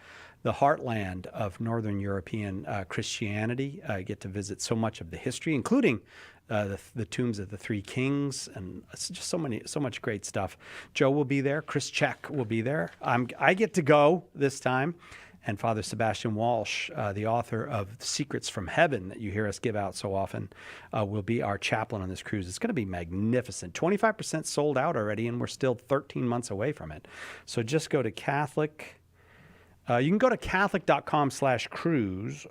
heartland of Northern European Christianity. I get to visit so much of the history, including the tombs of the three kings, and it's just so much great stuff. Joe will be there. Chris Check will be there. I get to go this time, and Father Sebastian Walsh, the author of Secrets from Heaven that you hear us give out so often, will be our chaplain on this cruise. It's going to be magnificent. 25% sold out already, and we're still 13 months away from it. So just go to Catholic You can go to Catholic.com/cruise.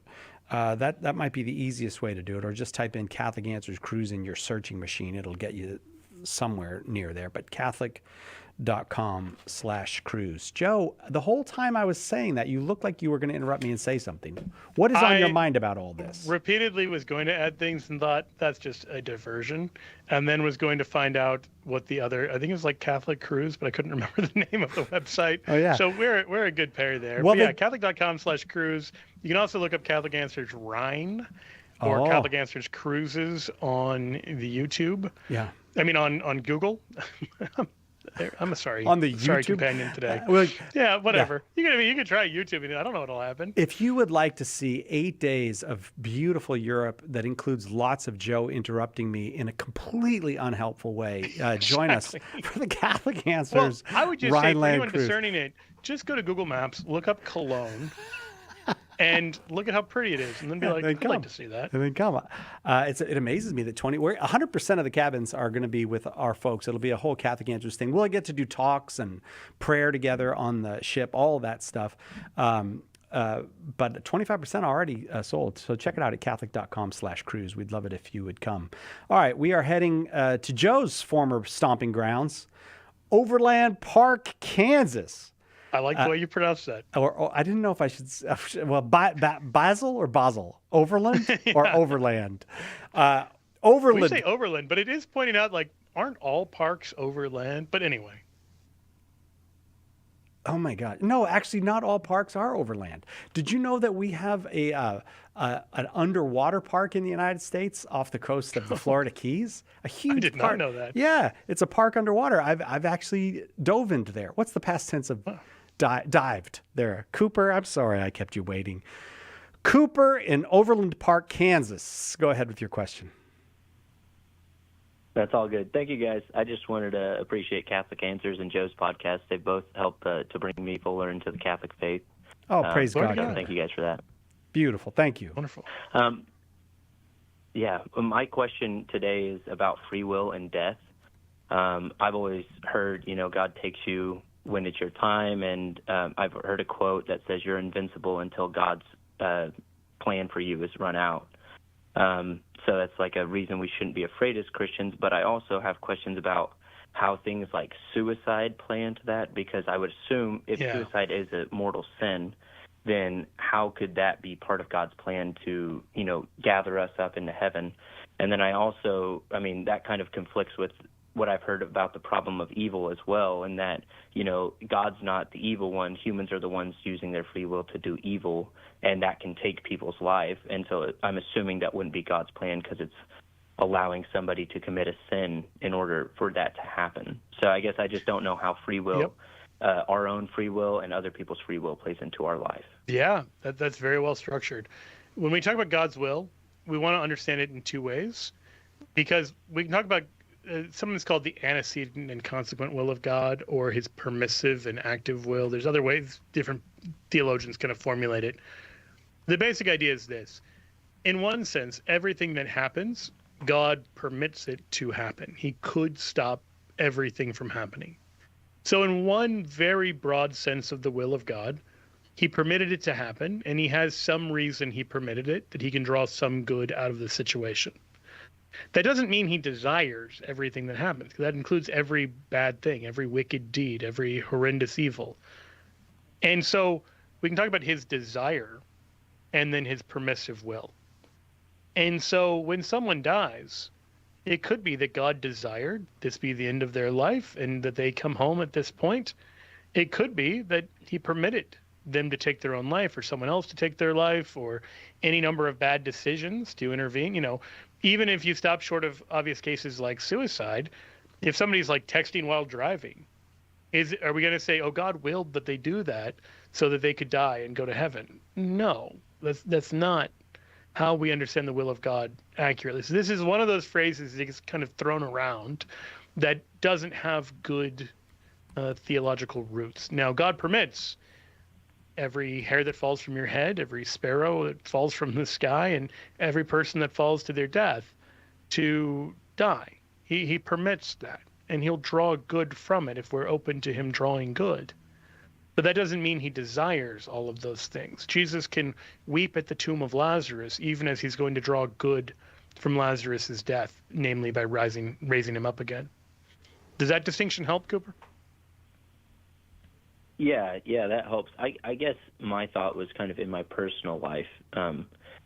That might be the easiest way to do it, or just type in Catholic Answers Cruise in your searching machine. It'll get you somewhere near there, but Catholic.com/cruise. Joe, the whole time I was saying that, you looked like you were going to interrupt me and say something. What is on your mind about all this? Repeatedly was going to add things and thought that's just a diversion, and then was going to find out what the other, I think it was like Catholic Cruise, but I couldn't remember the name of the website. Oh yeah. So we're a good pair there. Well, but yeah, Catholic.com/cruise. You can also look up Catholic Answers Rhine or Catholic Answers Cruises on the YouTube. Yeah. I mean on Google. I'm sorry. On the Sorry, YouTube? companion today. Well, yeah, whatever. Yeah. You can try YouTube, and I don't know what'll happen. If you would like to see 8 days of beautiful Europe that includes lots of Joe interrupting me in a completely unhelpful way, join us for the Catholic Answers. Well, I would just say for Rhineland anyone Cruise. discerning it, just go to Google Maps, look up Cologne, and look at how pretty it is, and then be like, I'd like to see that. And then come. It amazes me that 100% of the cabins are going to be with our folks. It'll be a whole Catholic Answers thing. We'll get to do talks and prayer together on the ship, all of that stuff. But 25% already sold. So check it out at Catholic.com/cruise. We'd love it if you would come. All right, we are heading to Joe's former stomping grounds, Overland Park, Kansas. I like the way you pronounce that. Or I didn't know if I should. Well, Basel or Basel? Overland or Overland? Overland. We say Overland, but it is pointing out, like, aren't all parks overland? But anyway. Oh my God! No, actually, not all parks are overland. Did you know that we have an underwater park in the United States off the coast of the Florida Keys? A huge. I did park. not know that. Yeah, it's a park underwater. I've actually dove into there. What's the past tense of dived there? Cooper. I'm sorry, I kept you waiting. Cooper in Overland Park, Kansas. Go ahead with your question. That's all good. Thank you, guys. I just wanted to appreciate Catholic Answers and Joe's podcast. They both helped to bring me fuller into the Catholic faith. Oh, praise God. So thank you guys for that. Beautiful. Thank you. Wonderful. Yeah, my question today is about free will and death. I've always heard, God takes you when it's your time, and I've heard a quote that says you're invincible until God's plan for you is run out. So that's like a reason we shouldn't be afraid as Christians. But I also have questions about how things like suicide play into that, because I would assume if suicide is a mortal sin, then how could that be part of God's plan to, gather us up into heaven? And then that kind of conflicts with what I've heard about the problem of evil as well, and that, God's not the evil one. Humans are the ones using their free will to do evil, and that can take people's life. And so I'm assuming that wouldn't be God's plan, because it's allowing somebody to commit a sin in order for that to happen. So I guess I just don't know how free will, our own free will and other people's free will plays into our life. Yeah, that's very well structured. When we talk about God's will, we want to understand it in two ways, because we can talk about something that's called the antecedent and consequent will of God, or his permissive and active will. There's other ways different theologians kind of formulate it. The basic idea is this. In one sense, everything that happens, God permits it to happen. He could stop everything from happening. So in one very broad sense of the will of God, he permitted it to happen, and he has some reason he permitted it, that he can draw some good out of the situation. That doesn't mean he desires everything that happens, because that includes every bad thing, every wicked deed, every horrendous evil. And so we can talk about his desire and then his permissive will. And so when someone dies, it could be that God desired this be the end of their life and that they come home at this point. It could be that he permitted them to take their own life, or someone else to take their life, or any number of bad decisions to intervene. Even if you stop short of obvious cases like suicide, if somebody's like texting while driving, are we going to say, oh, God willed that they do that so that they could die and go to heaven? No, that's not how we understand the will of God accurately. So this is one of those phrases that gets kind of thrown around that doesn't have good theological roots. Now, God permits every hair that falls from your head, every sparrow that falls from the sky, and every person that falls to their death to die. He permits that, and he'll draw good from it if we're open to him drawing good. But that doesn't mean he desires all of those things. Jesus can weep at the tomb of Lazarus, even as he's going to draw good from Lazarus's death, namely by raising him up again. Does that distinction help, Cooper? Yeah, that helps. I guess my thought was kind of in my personal life,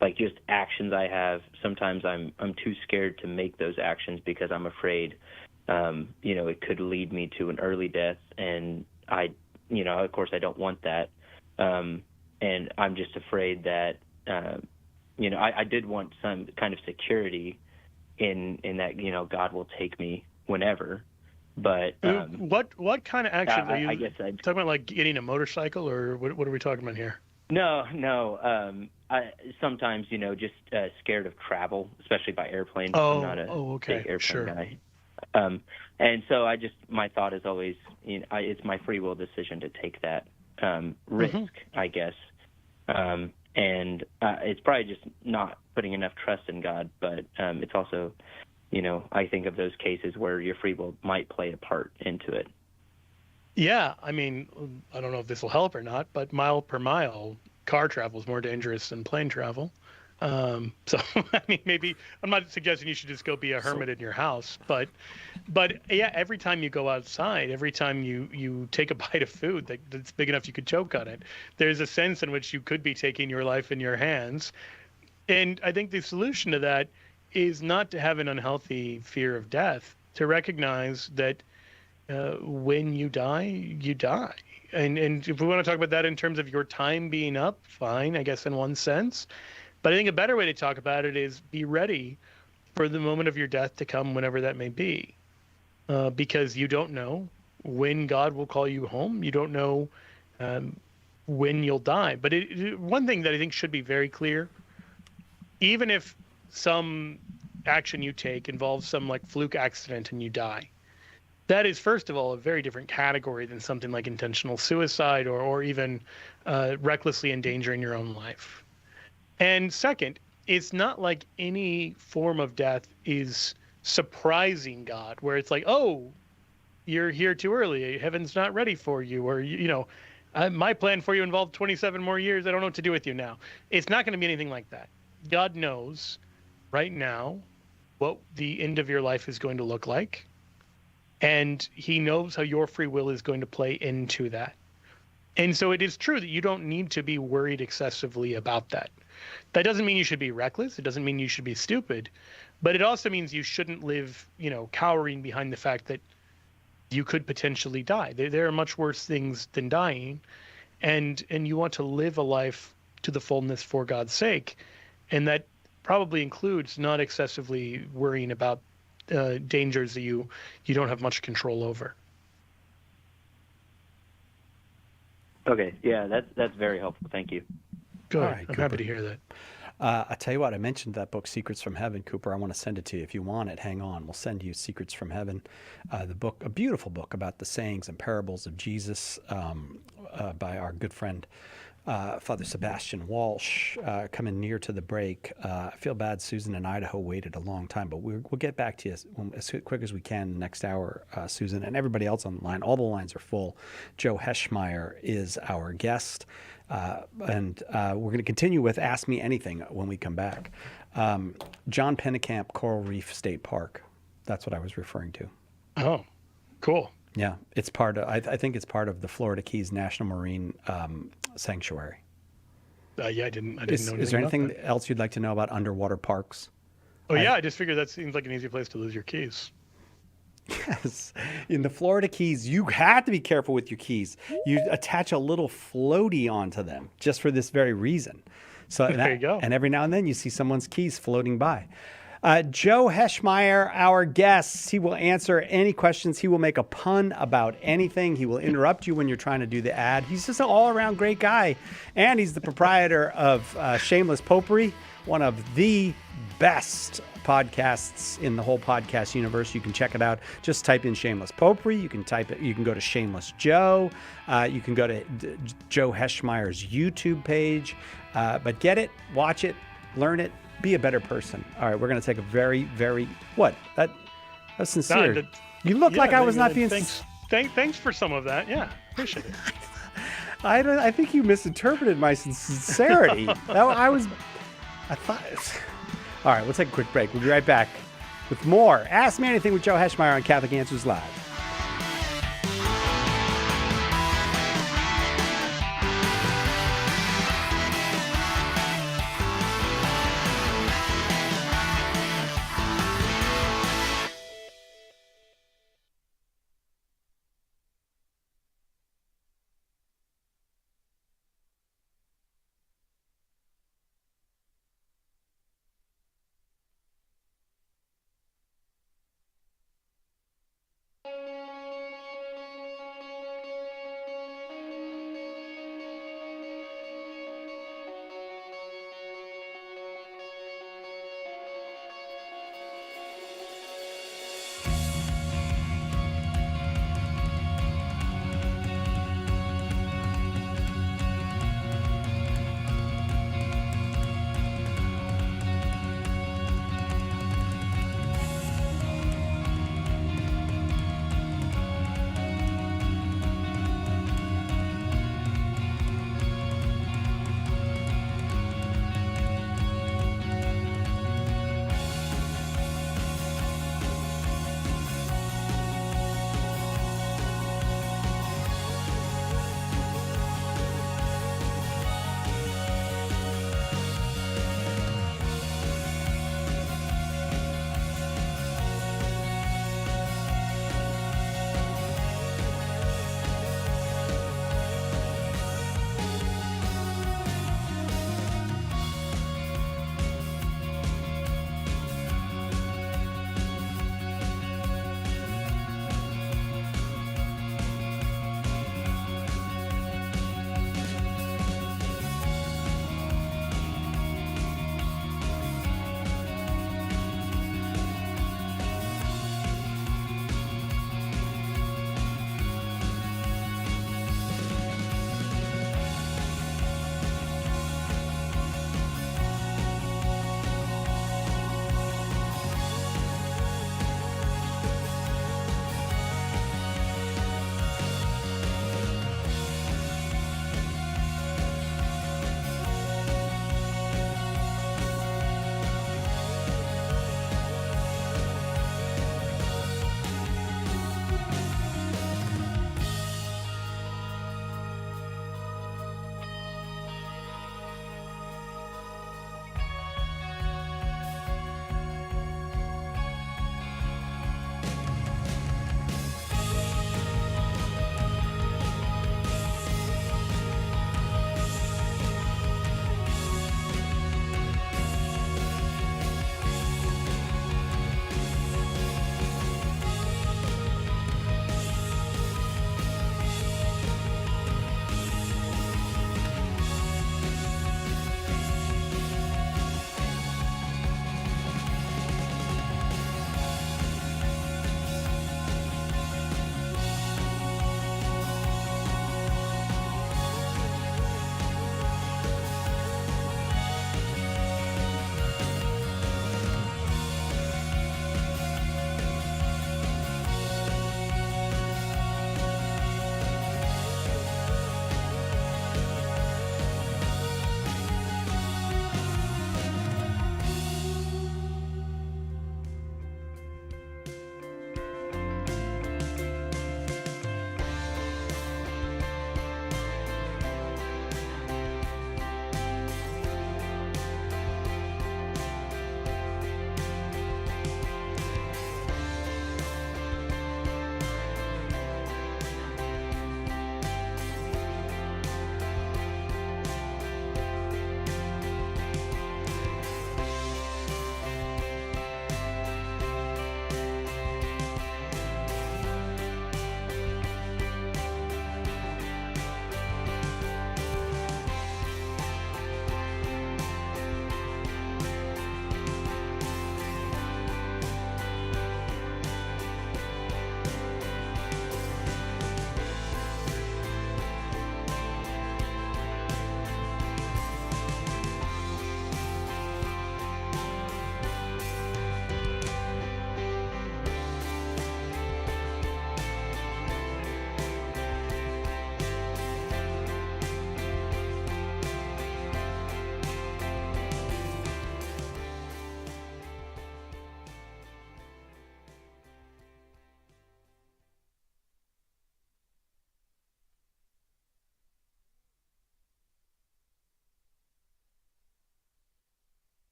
like just actions I have. Sometimes I'm too scared to make those actions because I'm afraid, it could lead me to an early death, and of course I don't want that, and I'm just afraid that, I did want some kind of security in that, God will take me whenever. But what kind of action are you? I guess I'd talking about, like getting a motorcycle, or what are we talking about here? No. I sometimes, just scared of travel, especially by airplane. Oh, I'm not a big airplane guy. And so my thought is always, it's my free will decision to take that risk, I guess. And it's probably just not putting enough trust in God, but it's also, I think of those cases where your free will might play a part into it. Yeah, I mean, I don't know if this will help or not, but mile per mile, car travel is more dangerous than plane travel. So, I mean, maybe I'm not suggesting you should just go be a hermit in your house, but yeah, every time you go outside, every time you take a bite of food that's big enough you could choke on it, there's a sense in which you could be taking your life in your hands. And I think the solution to that is not to have an unhealthy fear of death, to recognize that when you die, you die. And if we want to talk about that in terms of your time being up, fine, I guess in one sense. But I think a better way to talk about it is be ready for the moment of your death to come whenever that may be. Because you don't know when God will call you home. You don't know when you'll die. But one thing that I think should be very clear, even if some action you take involves some like fluke accident and you die, that is, first of all, a very different category than something like intentional suicide or even recklessly endangering your own life. And second, it's not like any form of death is surprising God, where it's like, oh, you're here too early, heaven's not ready for you, or, my plan for you involved 27 more years, I don't know what to do with you now. It's not going to be anything like that. God knows right now what the end of your life is going to look like. And he knows how your free will is going to play into that. And so it is true that you don't need to be worried excessively about that. That doesn't mean you should be reckless. It doesn't mean you should be stupid. But it also means you shouldn't live, cowering behind the fact that you could potentially die. There are much worse things than dying. And you want to live a life to the fullness for God's sake. And that probably includes not excessively worrying about dangers that you don't have much control over. Okay, yeah, that's very helpful. Thank you. Good. All right, I'm happy to hear that. I tell you what, I mentioned that book, Secrets from Heaven, Cooper. I want to send it to you. If you want it, hang on. We'll send you Secrets from Heaven, the book, a beautiful book about the sayings and parables of Jesus by our good friend, Father Sebastian Walsh, coming near to the break. I feel bad Susan in Idaho waited a long time, but we'll get back to you as quick as we can the next hour, Susan, and everybody else on the line. All the lines are full. Joe Heschmeyer is our guest. And we're going to continue with Ask Me Anything when we come back. John Pennekamp Coral Reef State Park. That's what I was referring to. Oh, cool. Yeah, it's part of. I think it's part of the Florida Keys National Marine Sanctuary. Yeah, I didn't know. Is there anything else you'd like to know about underwater parks? Oh yeah, I just figured that seems like an easy place to lose your keys. Yes. In the Florida Keys, you have to be careful with your keys. You attach a little floaty onto them just for this very reason. So there you go. And every now and then you see someone's keys floating by. Joe Heschmeyer, our guest, he will answer any questions. He will make a pun about anything. He will interrupt you when you're trying to do the ad. He's just an all-around great guy. And he's the proprietor of Shameless Popery, one of the best podcasts in the whole podcast universe. You can check it out. Just type in Shameless Popery. You can type it. You can go to Shameless Joe. You can go to Joe Heschmeyer's YouTube page. But get it, watch it, learn it, be a better person. All right, we're going to take a very, very that's sincere. You look like I was not being. Thanks for some of that. Yeah, appreciate it. I think you misinterpreted my sincerity. I thought. All right, we'll take a quick break. We'll be right back with more Ask Me Anything with Joe Heschmeyer on Catholic Answers Live.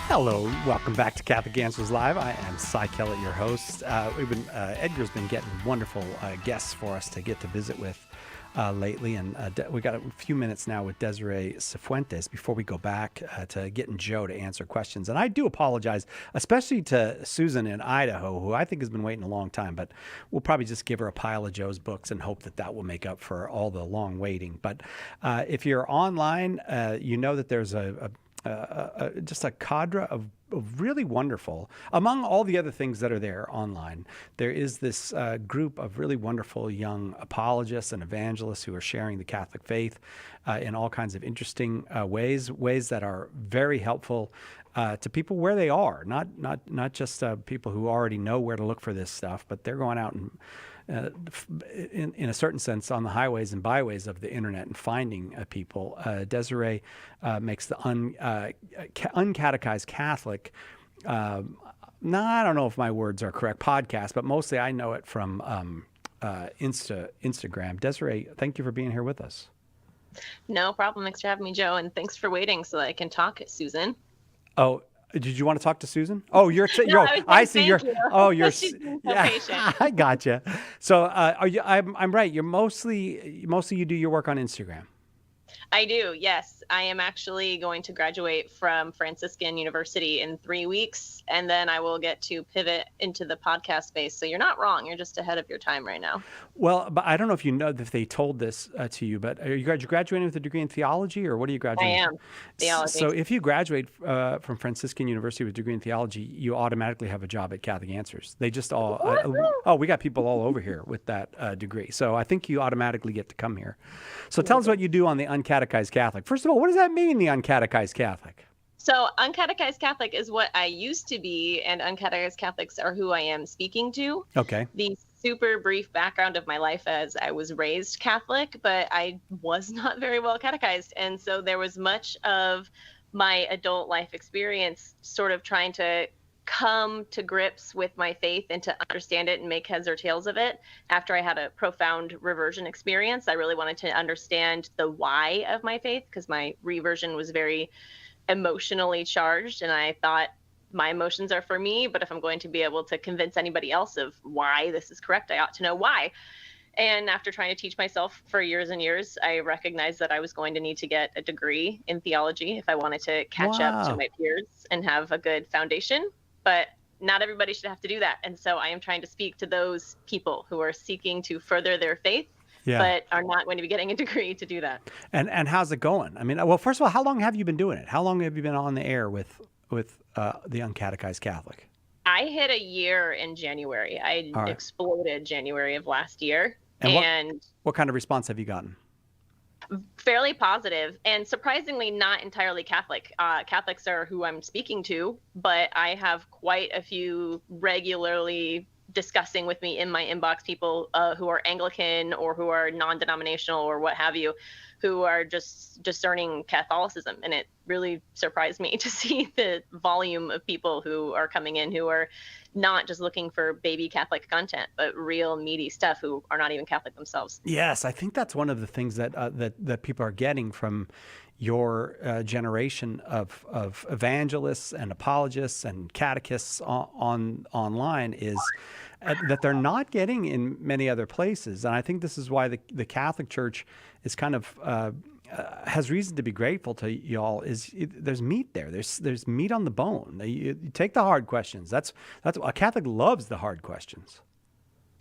Hello, welcome back to Catholic Answers Live. I am Cy Kellett, your host. Edgar's been getting wonderful guests for us to get to visit with lately, and we got a few minutes now with Desiree Cifuentes before we go back to getting Joe to answer questions. And I do apologize, especially to Susan in Idaho, who I think has been waiting a long time, but we'll probably just give her a pile of Joe's books and hope that that will make up for all the long waiting. But if you're online, you know that there's just a cadre of really wonderful, among all the other things that are there online, there is this group of really wonderful young apologists and evangelists who are sharing the Catholic faith in all kinds of interesting ways that are very helpful to people where they are, not just people who already know where to look for this stuff, but they're going out and in a certain sense, on the highways and byways of the internet and finding people. Desiree makes the Uncatechized Catholic, I don't know if my words are correct, podcast, but mostly I know it from Instagram. Desiree, thank you for being here with us. No problem. Thanks for having me, Joe, and thanks for waiting so that I can talk, Susan. Oh, did you want to talk to Susan? Oh, you're. I see. You're. Oh, you're. Yeah, I gotcha. So, are you? I'm right. You're mostly you do your work on Instagram. I do, yes. I am actually going to graduate from Franciscan University in 3 weeks, and then I will get to pivot into the podcast space. So you're not wrong. You're just ahead of your time right now. Well, but I don't know if you know if they told this to you, but are you graduating with a degree in theology, or what are you graduating? I am, theology. So if you graduate from Franciscan University with a degree in theology, you automatically have a job at Catholic Answers. They just all, we got people all over here with that degree. So I think you automatically get to come here. So tell us what you do on the Uncatechized Catholic. First of all, what does that mean, the Uncatechized Catholic? So Uncatechized Catholic is what I used to be, and Uncatechized Catholics are who I am speaking to. Okay. The super brief background of my life as I was raised Catholic, but I was not very well catechized. And so there was much of my adult life experience sort of trying to come to grips with my faith and to understand it and make heads or tails of it. After I had a profound reversion experience, I really wanted to understand the why of my faith, because my reversion was very emotionally charged, and I thought my emotions are for me, but if I'm going to be able to convince anybody else of why this is correct, I ought to know why. And after trying to teach myself for years and years, I recognized that I was going to need to get a degree in theology if I wanted to catch up to my peers and have a good foundation. But not everybody should have to do that. And so I am trying to speak to those people who are seeking to further their faith, but are not going to be getting a degree to do that. And how's it going? I mean, well, first of all, how long have you been doing it? How long have you been on the air with the Uncatechized Catholic? I hit a year in January. I exploded January of last year. And what kind of response have you gotten? Fairly positive, and surprisingly not entirely Catholic. Catholics are who I'm speaking to, but I have quite a few regularly discussing with me in my inbox people who are Anglican or who are non-denominational or what have you, who are just discerning Catholicism. And it really surprised me to see the volume of people who are coming in who are not just looking for baby Catholic content, but real meaty stuff, who are not even Catholic themselves. Yes, I think that's one of the things that that people are getting from your generation of evangelists and apologists and catechists online is that they're not getting in many other places. And I think this is why the Catholic Church is kind of has reason to be grateful to y'all. There's meat there. There's meat on the bone. You take the hard questions. That's a Catholic loves the hard questions.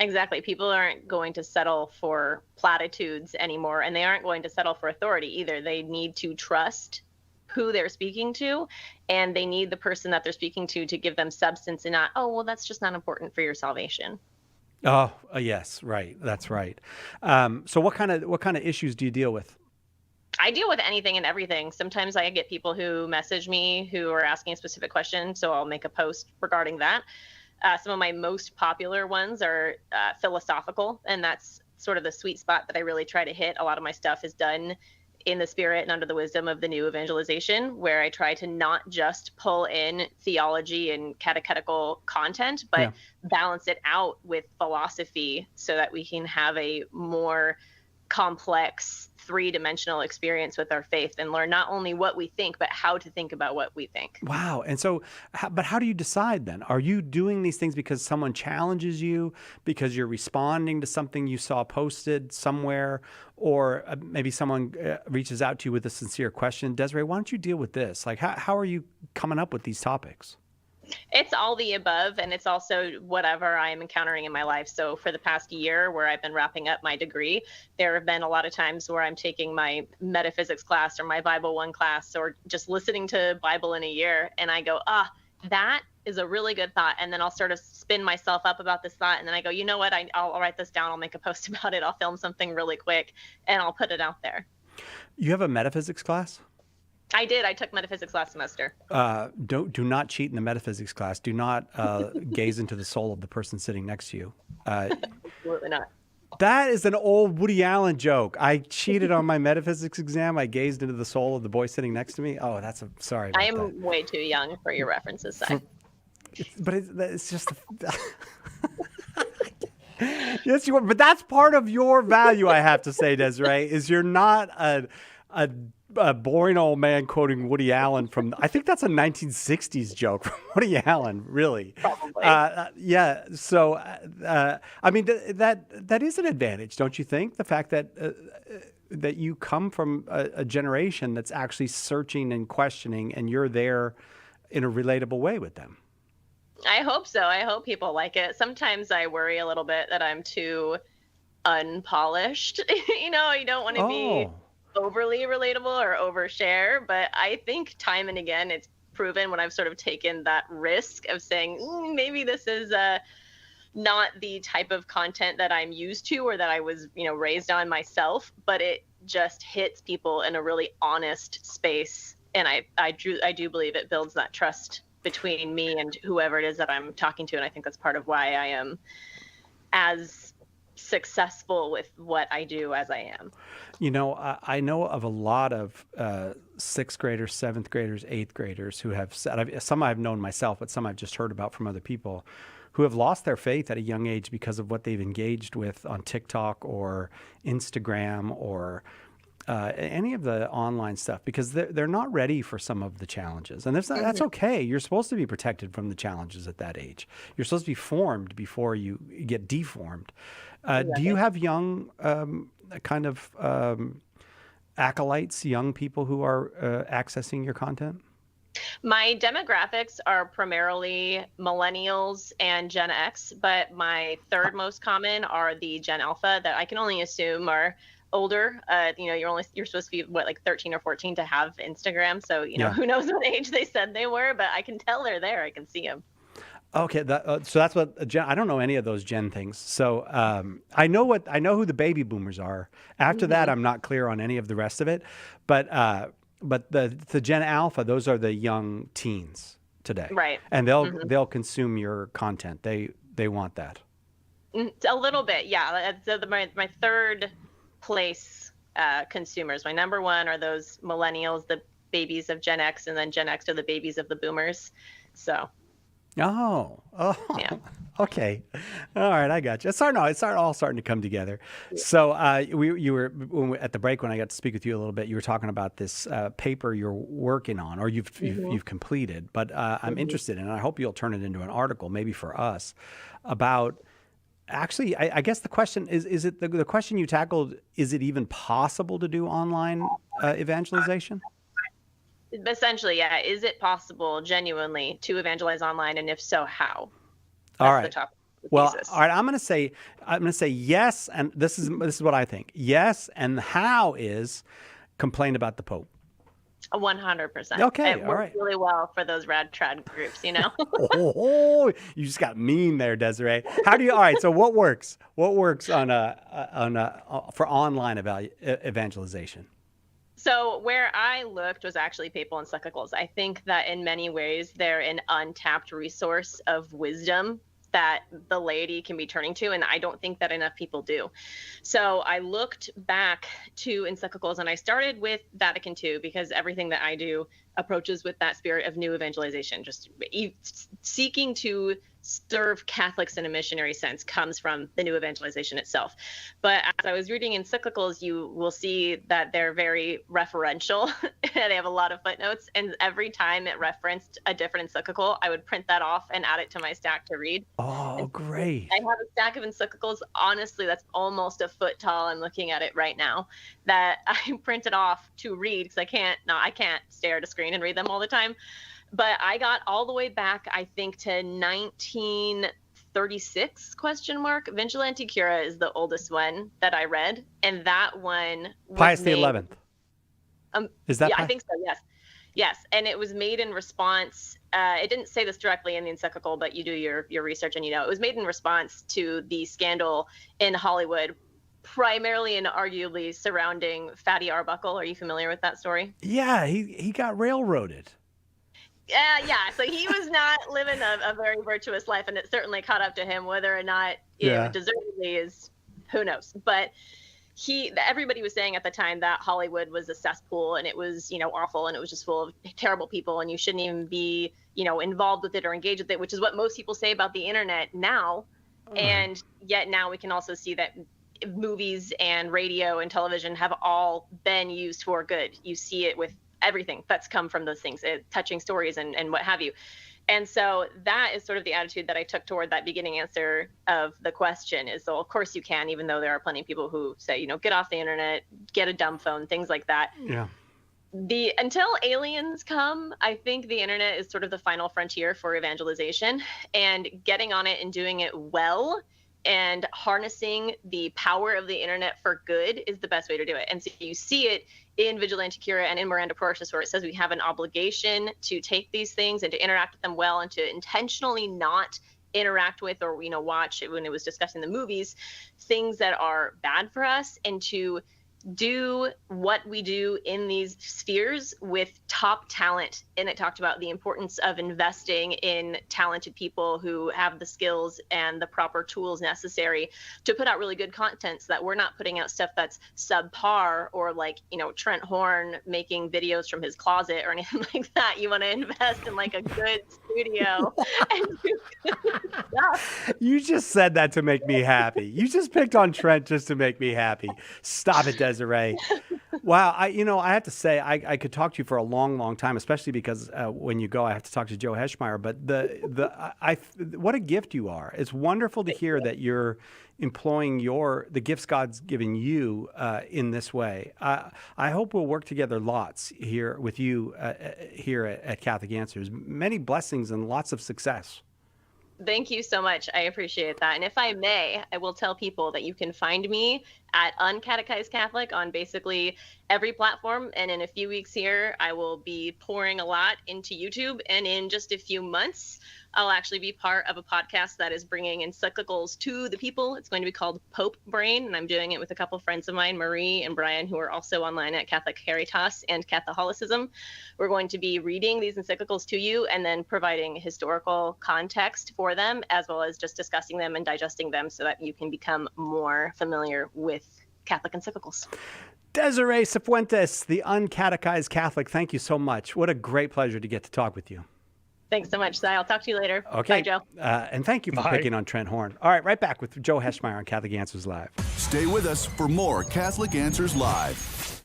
Exactly. People aren't going to settle for platitudes anymore, and they aren't going to settle for authority either. They need to trust who they're speaking to, and they need the person that they're speaking to give them substance and not, oh, well, that's just not important for your salvation. Oh, yes, right. That's right. So what kind of issues do you deal with? I deal with anything and everything. Sometimes I get people who message me who are asking a specific question, so I'll make a post regarding that. Some of my most popular ones are philosophical, and that's sort of the sweet spot that I really try to hit. A lot of my stuff is done in the spirit and under the wisdom of the new evangelization, where I try to not just pull in theology and catechetical content, but balance it out with philosophy so that we can have a more complex three-dimensional experience with our faith and learn not only what we think, but how to think about what we think. Wow. And so, but how do you decide then? Are you doing these things because someone challenges you, because you're responding to something you saw posted somewhere, or maybe someone reaches out to you with a sincere question? Desiree, why don't you deal with this? Like, how are you coming up with these topics? It's all the above, and it's also whatever I'm encountering in my life. So for the past year where I've been wrapping up my degree, there have been a lot of times where I'm taking my metaphysics class or my Bible 1 class or just listening to Bible in a year, and I go, that is a really good thought. And then I'll sort of spin myself up about this thought, and then I go, you know what, I'll write this down, I'll make a post about it, I'll film something really quick, and I'll put it out there. You have a metaphysics class? I did. I took metaphysics last semester. Do not cheat in the metaphysics class. Do not gaze into the soul of the person sitting next to you. Absolutely not. That is an old Woody Allen joke. I cheated on my metaphysics exam. I gazed into the soul of the boy sitting next to me. Oh, sorry about I am that. way too young for your references, Si. But it's just... Yes, you are. But that's part of your value, I have to say, Desiree, is you're not a boring old man quoting Woody Allen from, I think that's a 1960s joke from Woody Allen, really. Probably. Yeah. So, I mean, that is an advantage, don't you think? The fact that that you come from a generation that's actually searching and questioning, and you're there in a relatable way with them. I hope so. I hope people like it. Sometimes I worry a little bit that I'm too unpolished. You don't want to be overly relatable or overshare, but I think time and again it's proven when I've sort of taken that risk of saying maybe this is not the type of content that I'm used to or that I was raised on myself, but it just hits people in a really honest space, and I do believe it builds that trust between me and whoever it is that I'm talking to, and I think that's part of why I am as successful with what I do as I am. I know of a lot of 6th graders, 7th graders, 8th graders who have said, some I've known myself, but some I've just heard about from other people, who have lost their faith at a young age because of what they've engaged with on TikTok or Instagram or any of the online stuff, because they're not ready for some of the challenges. And that's okay. You're supposed to be protected from the challenges at that age. You're supposed to be formed before you get deformed. Do you have young acolytes, young people who are accessing your content? My demographics are primarily millennials and Gen X, but my third most common are the Gen Alpha that I can only assume are older. You're supposed to be like 13 or 14 to have Instagram. So, who knows what age they said they were, but I can tell they're there. I can see them. Okay. So that's what I don't know any of those Gen things. So I know who the baby boomers are. After that, I'm not clear on any of the rest of it, but the Gen Alpha, those are the young teens today. Right. And they'll consume your content. They want that. A little bit. Yeah. So my third place consumers. My number one are those millennials, the babies of Gen X, and then Gen X are the babies of the boomers. So. Oh, yeah. Okay. All right, I got you. It's all starting to come together. So you were at the break when I got to speak with you a little bit. You were talking about this paper you're working on, or you've completed. But I'm interested in, and I hope you'll turn it into an article, maybe for us, about. Actually, I guess the question is it the question you tackled, is it even possible to do online evangelization? Essentially, yeah. Is it possible genuinely to evangelize online, and if so, how? All right. The topic of the thesis. All right. I'm going to say yes, and this is what I think. Yes, and how is complain about the Pope. 100%. Okay, it works really well for those rad trad groups, Oh, you just got mean there, Desiree. How do you? All right. So what works? What works for online evangelization? So where I looked was actually papal encyclicals. I think that in many ways they're an untapped resource of wisdom that the laity can be turning to, and I don't think that enough people do. So I looked back to encyclicals, and I started with Vatican II because everything that I do approaches with that spirit of new evangelization. Just seeking to serve Catholics in a missionary sense comes from the new evangelization itself. But as I was reading encyclicals, you will see that they're very referential. They have a lot of footnotes, and every time it referenced a different encyclical, I would print that off and add it to my stack to read. Oh, great. I have a stack of encyclicals, honestly, that's almost a foot tall. I'm looking at it right now, that I printed off to read because I can't stare at a screen and read them all the time. But I got all the way back, I think, to 1936, ? Vigilante Cura is the oldest one that I read. And that one was Pius the 11th. Is that? Yeah, I think so, yes. Yes, and it was made in response, it didn't say this directly in the encyclical, but you do your research and you know, it was made in response to the scandal in Hollywood, primarily and arguably surrounding Fatty Arbuckle. Are you familiar with that story? Yeah, he got railroaded. Yeah, so he was not living a very virtuous life, and it certainly caught up to him. Whether or not it deservedly is, who knows. But everybody was saying at the time that Hollywood was a cesspool, and it was, awful, and it was just full of terrible people, and you shouldn't even be, involved with it or engaged with it, which is what most people say about the internet now. And yet now we can also see that movies and radio and television have all been used for good. You see it with everything that's come from those things, touching stories and what have you. And so that is sort of the attitude that I took toward that beginning answer of the question is, so of course you can, even though there are plenty of people who say, get off the internet, get a dumb phone, things like that. Yeah. Until aliens come, I think the internet is sort of the final frontier for evangelization, and getting on it and doing it well and harnessing the power of the internet for good is the best way to do it. And so you see it in Vigilante Cura and in Miranda Prorsus, where it says we have an obligation to take these things and to interact with them well, and to intentionally not interact with or watch, when it was discussing the movies, things that are bad for us, and to do what we do in these spheres with top talent. And it talked about the importance of investing in talented people who have the skills and the proper tools necessary to put out really good content, so that we're not putting out stuff that's subpar, or like, Trent Horn making videos from his closet or anything like that. You want to invest in like a good studio. You just said that to make me happy. You just picked on Trent just to make me happy. Stop it, Desiree. Wow. I have to say, I could talk to you for a long, long time, especially because when you go, I have to talk to Joe Heschmeyer. But what a gift you are. It's wonderful to hear that you're employing the gifts God's given you in this way. I hope we'll work together lots here with you here at Catholic Answers. Many blessings and lots of success. Thank you so much. I appreciate that. And if I may, I will tell people that you can find me at Uncatechized Catholic on basically every platform. And in a few weeks here, I will be pouring a lot into YouTube. And in just a few months, I'll actually be part of a podcast that is bringing encyclicals to the people. It's going to be called Pope Brain, and I'm doing it with a couple friends of mine, Marie and Brian, who are also online at Catholic Caritas and Catholicism. We're going to be reading these encyclicals to you and then providing historical context for them, as well as just discussing them and digesting them so that you can become more familiar with Catholic encyclicals. Desiree Cifuentes, the Uncatechized Catholic, thank you so much. What a great pleasure to get to talk with you. Thanks so much, Si. I'll talk to you later. Okay. Bye, Joe. And thank you for picking on Trent Horn. All right, right back with Joe Heschmeyer on Catholic Answers Live. Stay with us for more Catholic Answers Live.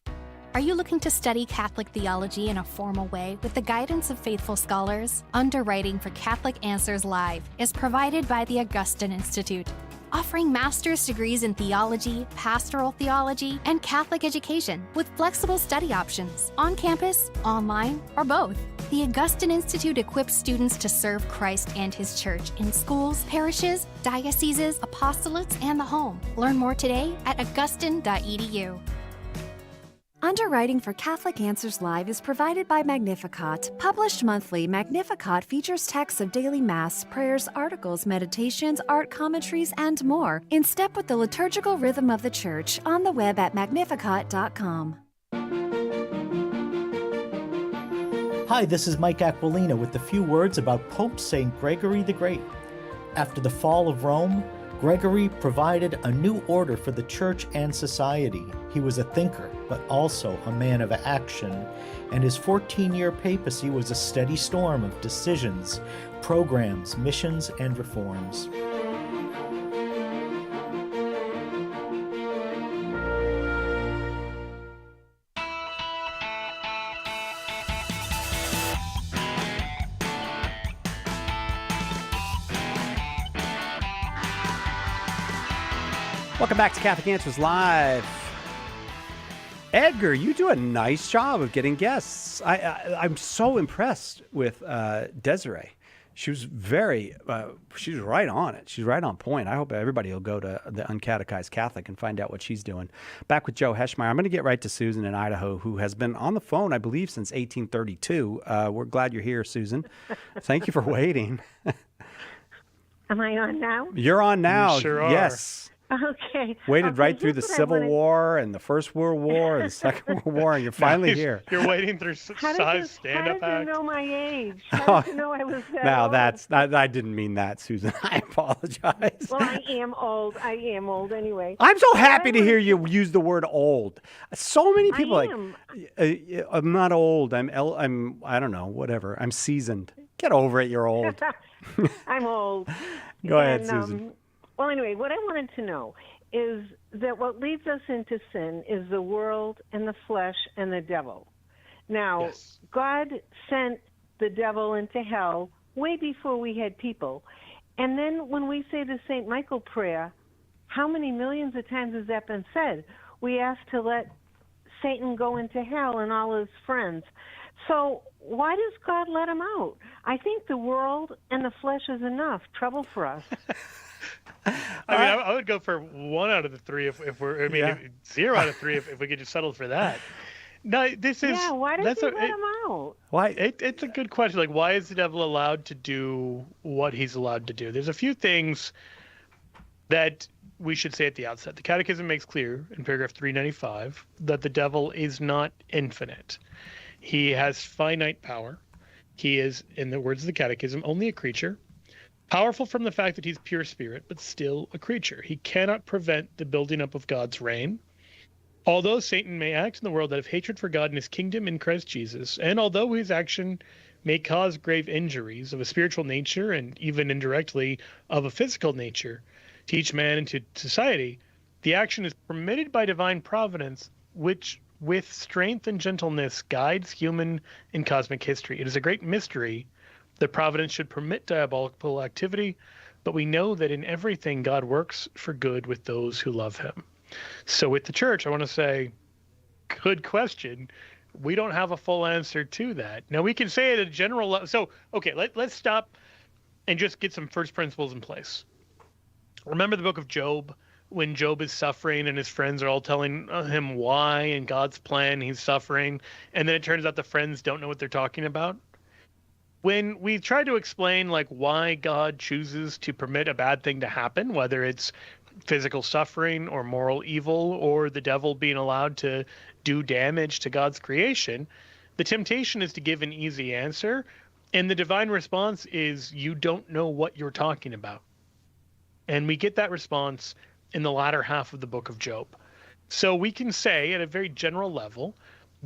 Are you looking to study Catholic theology in a formal way with the guidance of faithful scholars? Underwriting for Catholic Answers Live is provided by the Augustine Institute, offering master's degrees in theology, pastoral theology, and Catholic education with flexible study options on campus, online, or both. The Augustine Institute equips students to serve Christ and His Church in schools, parishes, dioceses, apostolates, and the home. Learn more today at augustine.edu. Underwriting for Catholic Answers Live is provided by Magnificat. Published monthly, Magnificat features texts of daily Mass, prayers, articles, meditations, art commentaries, and more, in step with the liturgical rhythm of the Church, on the web at magnificat.com. Hi, this is Mike Aquilina with a few words about Pope St. Gregory the Great. After the fall of Rome, Gregory provided a new order for the Church and society. He was a thinker. but also a man of action, and his 14-year papacy was a steady storm of decisions, programs, missions, and reforms. Welcome back to Catholic Answers Live. Edgar, you do a nice job of getting guests. I'm so impressed with Desiree. She was she's right on it. She's right on point. I hope everybody will go to the Uncatechized Catholic and find out what she's doing. Back with Joe Heschmeyer. I'm going to get right to Susan in Idaho, who has been on the phone, I believe, since 1832. We're glad you're here, Susan. Thank you for waiting. Am I on now? You're on now. You sure are. Yes. Okay. Waited right through the Civil War and the First World War and the Second World War, and you're finally here. You're waiting through size stand-up act. How did you know my age? How did you know I was that old? I didn't mean that, Susan. I apologize. Well, I am old. anyway. I'm so happy to hear you use the word old. So many people I'm not old. I don't know, whatever. I'm seasoned. Get over it. You're old. I'm old. Go ahead, Susan. Well, anyway, what I wanted to know is that what leads us into sin is the world and the flesh and the devil. Now, yes. God sent the devil into hell way before we had people. And then when we say the St. Michael prayer, how many millions of times has that been said? We ask to let Satan go into hell and all his friends. So why does God let him out? I think the world and the flesh is enough trouble for us. I would go for 1 out of the 3 if we're. 0 out of 3 if we could just settle for that. No, this is. Yeah, why does he let him out? Why? It's a good question. Like, why is the devil allowed to do what he's allowed to do? There's a few things that we should say at the outset. The Catechism makes clear in paragraph 395 that the devil is not infinite. He has finite power. He is, in the words of the Catechism, only a creature. Powerful from the fact that he's pure spirit, but still a creature. He cannot prevent the building up of God's reign. Although Satan may act in the world out of hatred for God and his kingdom in Christ Jesus, and although his action may cause grave injuries of a spiritual nature and even indirectly of a physical nature to each man and to society, the action is permitted by divine providence, which with strength and gentleness guides human and cosmic history. It is a great mystery that providence should permit diabolical activity, but we know that in everything God works for good with those who love him. So with the church, I want to say, good question. We don't have a full answer to that. Now, we can say at a general level. So, okay, let's stop and just get some first principles in place. Remember the book of Job, when Job is suffering and his friends are all telling him why in God's plan he's suffering, and then it turns out the friends don't know what they're talking about? When we try to explain like why God chooses to permit a bad thing to happen, whether it's physical suffering or moral evil or the devil being allowed to do damage to God's creation, the temptation is to give an easy answer. And the divine response is, you don't know what you're talking about. And we get that response in the latter half of the book of Job. So we can say at a very general level,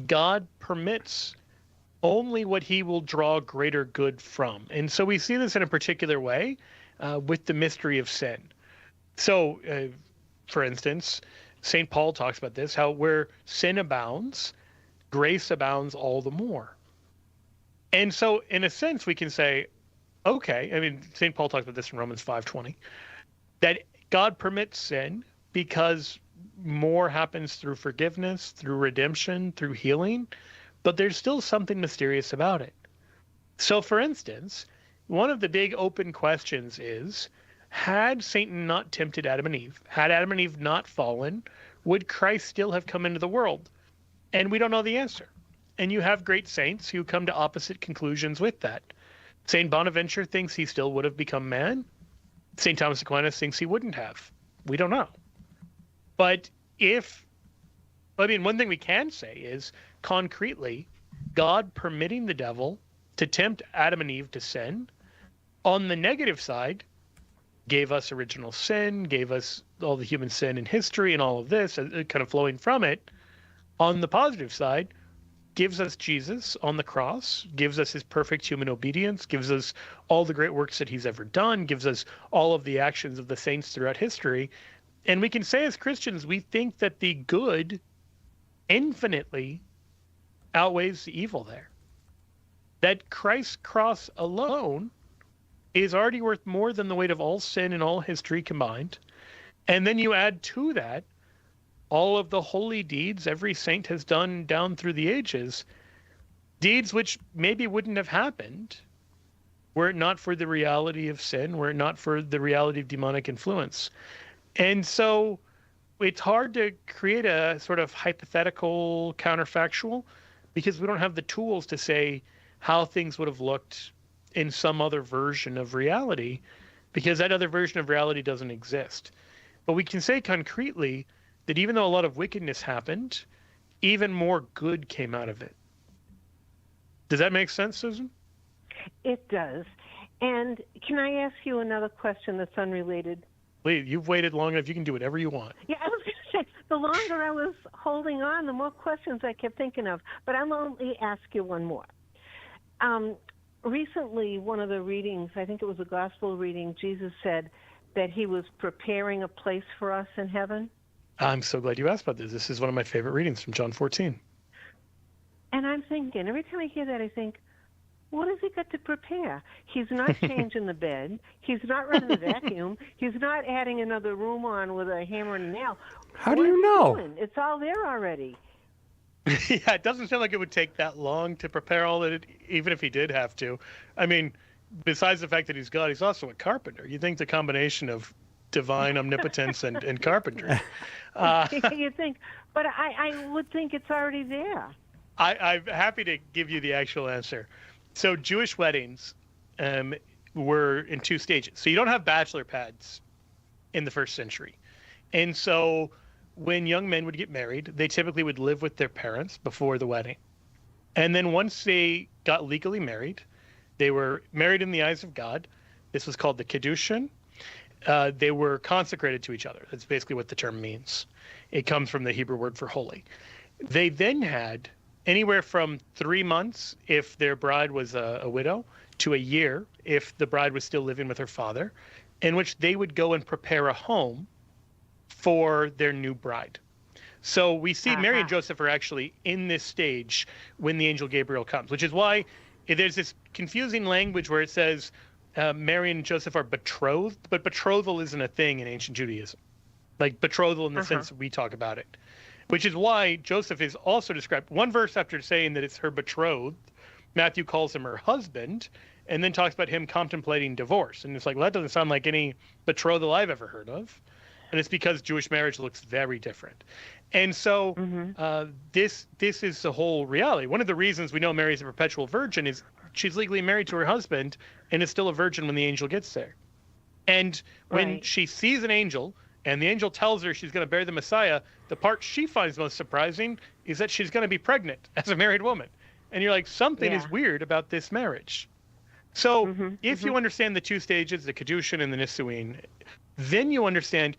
God permits only what he will draw greater good from. And so we see this in a particular way with the mystery of sin. So, for instance, St. Paul talks about this, how where sin abounds, grace abounds all the more. And so, in a sense, we can say, okay, I mean, St. Paul talks about this in Romans 5:20, that God permits sin because more happens through forgiveness, through redemption, through healing, but there's still something mysterious about it. So, for instance, one of the big open questions is, had Satan not tempted Adam and Eve, had Adam and Eve not fallen, would Christ still have come into the world? And we don't know the answer. And you have great saints who come to opposite conclusions with that. St. Bonaventure thinks he still would have become man. St. Thomas Aquinas thinks he wouldn't have. We don't know. But one thing we can say is, concretely, God permitting the devil to tempt Adam and Eve to sin, on the negative side, gave us original sin, gave us all the human sin in history and all of this, kind of flowing from it. On the positive side, gives us Jesus on the cross, gives us his perfect human obedience, gives us all the great works that he's ever done, gives us all of the actions of the saints throughout history. And we can say as Christians, we think that the good infinitely outweighs the evil there. That Christ's cross alone is already worth more than the weight of all sin and all history combined. And then you add to that all of the holy deeds every saint has done down through the ages, deeds which maybe wouldn't have happened were it not for the reality of sin, were it not for the reality of demonic influence. And so it's hard to create a sort of hypothetical counterfactual because we don't have the tools to say how things would have looked in some other version of reality, because that other version of reality doesn't exist. But we can say concretely that even though a lot of wickedness happened, even more good came out of it. Does that make sense, Susan? It does. And can I ask you another question that's unrelated? Lee, you've waited long enough. You can do whatever you want. Yeah, I was going to say, the longer I was holding on, the more questions I kept thinking of. But I'll only ask you one more. Recently, one of the readings, I think it was a gospel reading, Jesus said that he was preparing a place for us in heaven. I'm so glad you asked about this. This is one of my favorite readings from John 14. And I'm thinking, every time I hear that, I think, what has he got to prepare? He's not changing the bed. He's not running the vacuum. He's not adding another room on with a hammer and a nail. How do you know? It's all there already. Yeah, it doesn't sound like it would take that long to prepare all that, even if he did have to. I mean, besides the fact that he's God, he's also a carpenter. You think the combination of divine omnipotence and carpentry. You think, but I would think it's already there. I'm happy to give you the actual answer. So Jewish weddings were in two stages. So you don't have bachelor pads in the first century. And so when young men would get married, they typically would live with their parents before the wedding. And then once they got legally married, they were married in the eyes of God. This was called the Kiddushin. They were consecrated to each other. That's basically what the term means. It comes from the Hebrew word for holy. They then had anywhere from 3 months if their bride was a widow to a year if the bride was still living with her father, in which they would go and prepare a home for their new bride. So we see Mary and Joseph are actually in this stage when the angel Gabriel comes, which is why there's this confusing language where it says Mary and Joseph are betrothed, but betrothal isn't a thing in ancient Judaism. Like betrothal in the sense we talk about it, which is why Joseph is also described. One verse after saying that it's her betrothed, Matthew calls him her husband, and then talks about him contemplating divorce. And it's like, well, that doesn't sound like any betrothal I've ever heard of. And it's because Jewish marriage looks very different. And so this is the whole reality. One of the reasons we know Mary's a perpetual virgin is she's legally married to her husband and is still a virgin when the angel gets there. And when she sees an angel and the angel tells her she's going to bear the Messiah, the part she finds most surprising is that she's going to be pregnant as a married woman. And you're like, something is weird about this marriage. So if you understand the two stages, the Kiddushin and the Nisuin, then you understand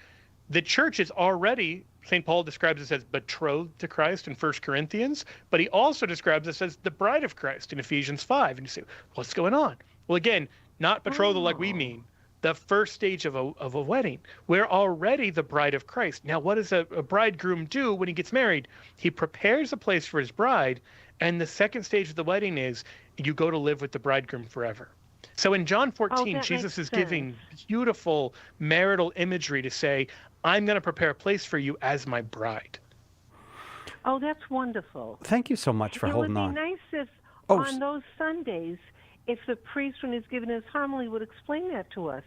the church is already, St. Paul describes us as betrothed to Christ in 1 Corinthians, but he also describes us as the bride of Christ in Ephesians 5. And you say, what's going on? Well, again, not betrothal like we mean. The first stage of a wedding. We're already the bride of Christ. Now, what does a bridegroom do when he gets married? He prepares a place for his bride, and the second stage of the wedding is you go to live with the bridegroom forever. So in John 14, Jesus is giving beautiful marital imagery to say, I'm going to prepare a place for you as my bride. Oh, that's wonderful. Thank you so much for holding on. It would be nice if on those Sundays, if the priest, when he's giving his homily, would explain that to us.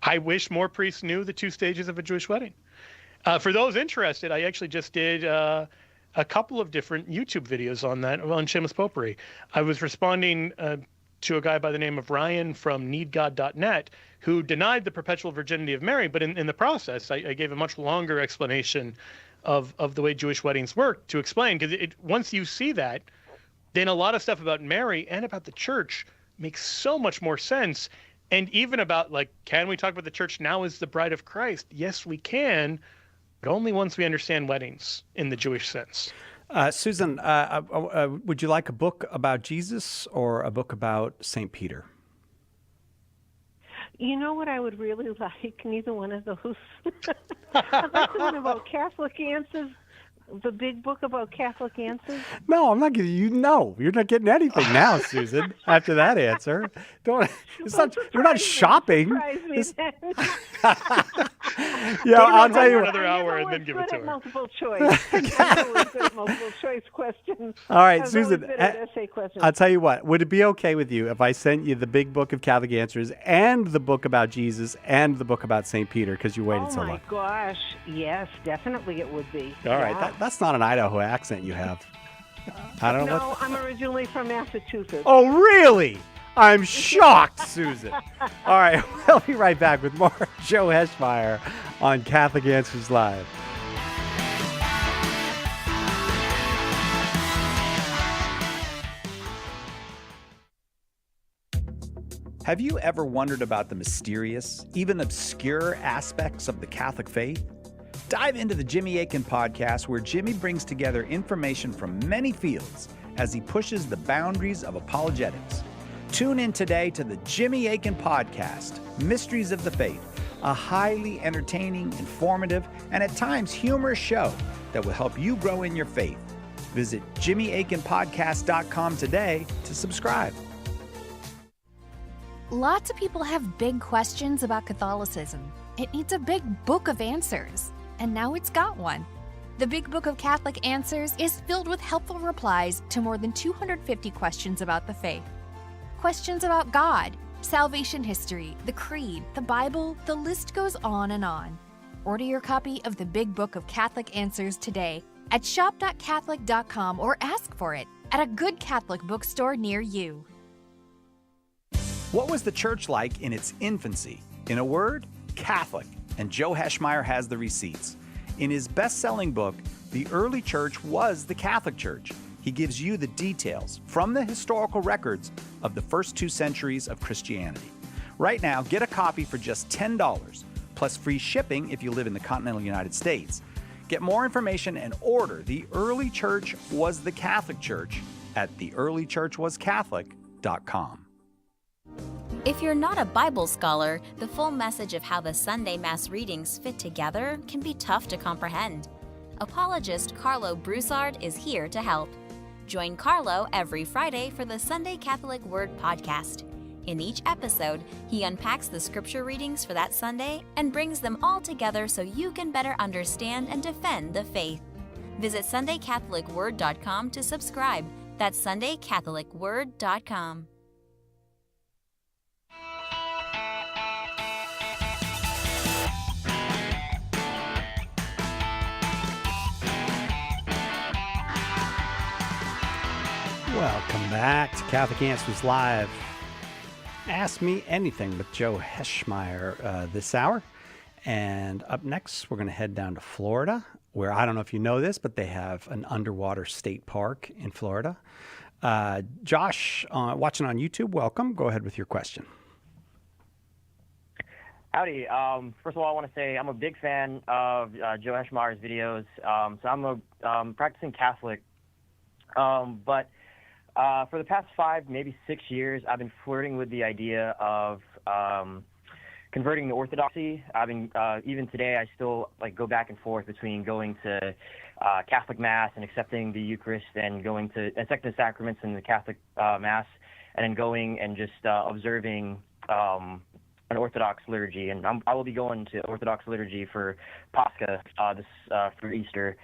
I wish more priests knew the two stages of a Jewish wedding. For those interested, I actually just did a couple of different YouTube videos on that, on Shameless Popery. I was responding to a guy by the name of Ryan from needgod.net who denied the perpetual virginity of Mary, but in the process, I gave a much longer explanation of the way Jewish weddings work to explain, because once you see that, then a lot of stuff about Mary and about the church makes so much more sense. And even about, like, can we talk about the church now as the bride of Christ? Yes, we can, but only once we understand weddings in the Jewish sense. Susan, would you like a book about Jesus or a book about St. Peter? You know what I would really like? Neither one of those. I'd like the one about Catholic Answers, the big book about Catholic Answers. No, I'm not giving you. No, you're not getting anything now, Susan. After that answer, don't. It's not. You're not shopping. Yeah, I'll tell you. Another hour and then give it to her. Multiple choice. I'm always good at multiple choice questions. All right, Susan. Essay questions. I'll tell you what. Would it be okay with you if I sent you the big book of Catholic Answers and the book about Jesus and the book about St. Peter because you waited so long? Oh my gosh! Yes, definitely it would be. All right, that's not an Idaho accent you have. I don't know. No, I'm originally from Massachusetts. Oh, really? I'm shocked, Susan. All right, we'll be right back with more Joe Heschmeyer on Catholic Answers Live. Have you ever wondered about the mysterious, even obscure aspects of the Catholic faith? Dive into the Jimmy Akin podcast, where Jimmy brings together information from many fields as he pushes the boundaries of apologetics. Tune in today to the Jimmy Akin podcast, Mysteries of the Faith, a highly entertaining, informative, and at times humorous show that will help you grow in your faith. Visit JimmyAkinPodcast.com today to subscribe. Lots of people have big questions about Catholicism. It needs a big book of answers, and now it's got one. The Big Book of Catholic Answers is filled with helpful replies to more than 250 questions about the faith. Questions about God, salvation history, the Creed, the Bible, the list goes on and on. Order your copy of the Big Book of Catholic Answers today at shop.catholic.com or ask for it at a good Catholic bookstore near you. What was the church like in its infancy? In a word, Catholic, and Joe Heschmeyer has the receipts. In his best-selling book, The Early Church Was the Catholic Church, he gives you the details from the historical records of the first 2 centuries of Christianity. Right now, get a copy for just $10, plus free shipping if you live in the continental United States. Get more information and order The Early Church Was the Catholic Church at theearlychurchwascatholic.com. If you're not a Bible scholar, the full message of how the Sunday Mass readings fit together can be tough to comprehend. Apologist Carlo Broussard is here to help. Join Carlo every Friday for the Sunday Catholic Word podcast. In each episode, he unpacks the scripture readings for that Sunday and brings them all together so you can better understand and defend the faith. Visit SundayCatholicWord.com to subscribe. That's SundayCatholicWord.com. Welcome back to Catholic Answers Live. Ask Me Anything with Joe Heschmeyer this hour. And up next, we're going to head down to Florida, where I don't know if you know this, but they have an underwater state park in Florida. Josh, watching on YouTube, welcome. Go ahead with your question. Howdy. First of all, I want to say I'm a big fan of Joe Heschmeyer's videos. So I'm a practicing Catholic. But for the past 5, maybe 6 years, I've been flirting with the idea of converting to Orthodoxy. I've been even today, I still go back and forth between going to Catholic Mass and accepting the Eucharist, and going to accepting the sacraments in the Catholic Mass, and then going and just observing an Orthodox liturgy. And I will be going to Orthodox liturgy for Pascha for Easter.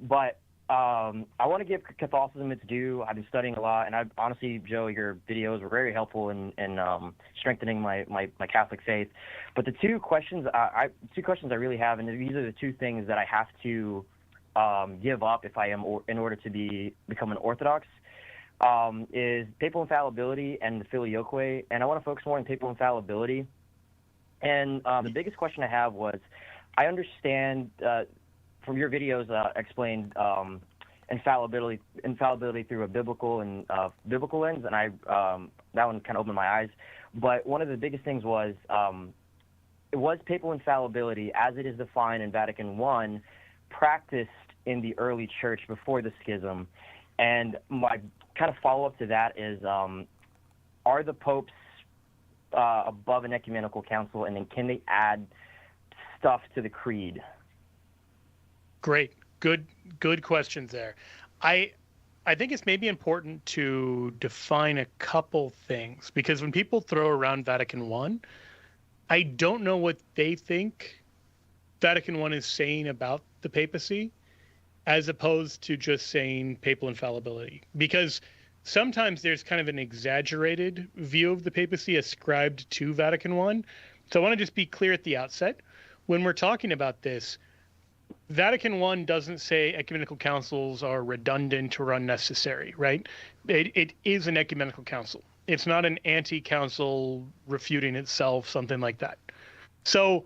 But I want to give Catholicism its due. I've been studying a lot, and honestly, Joe, your videos were very helpful in strengthening my Catholic faith. But the two questions I really have, and these are the 2 things that I have to give up if I am in order to become an Orthodox, is papal infallibility and the filioque. And I want to focus more on papal infallibility. And the biggest question I have was, I understand from your videos explained infallibility through a biblical lens, and I that one kind of opened my eyes. But one of the biggest things was it was papal infallibility, as it is defined in Vatican I, practiced in the early church before the schism. And my kind of follow-up to that is, are the popes above an ecumenical council, and then can they add stuff to the creed? Great. Good questions there. I think it's maybe important to define a couple things, because when people throw around Vatican I, I don't know what they think Vatican I is saying about the papacy, as opposed to just saying papal infallibility. Because sometimes there's kind of an exaggerated view of the papacy ascribed to Vatican I. So I want to just be clear at the outset. When we're talking about this, Vatican I doesn't say ecumenical councils are redundant or unnecessary, right? It is an ecumenical council. It's not an anti-council refuting itself, something like that. So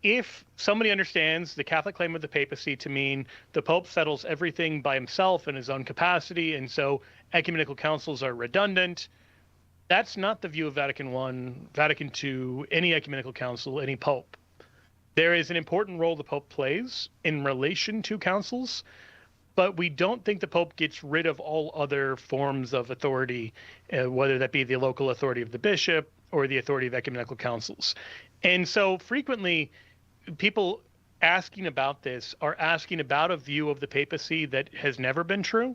if somebody understands the Catholic claim of the papacy to mean the Pope settles everything by himself in his own capacity, and so ecumenical councils are redundant, that's not the view of Vatican I, Vatican II, any ecumenical council, any Pope. There is an important role the Pope plays in relation to councils, but we don't think the Pope gets rid of all other forms of authority, whether that be the local authority of the bishop or the authority of ecumenical councils. And so frequently, people asking about this are asking about a view of the papacy that has never been true.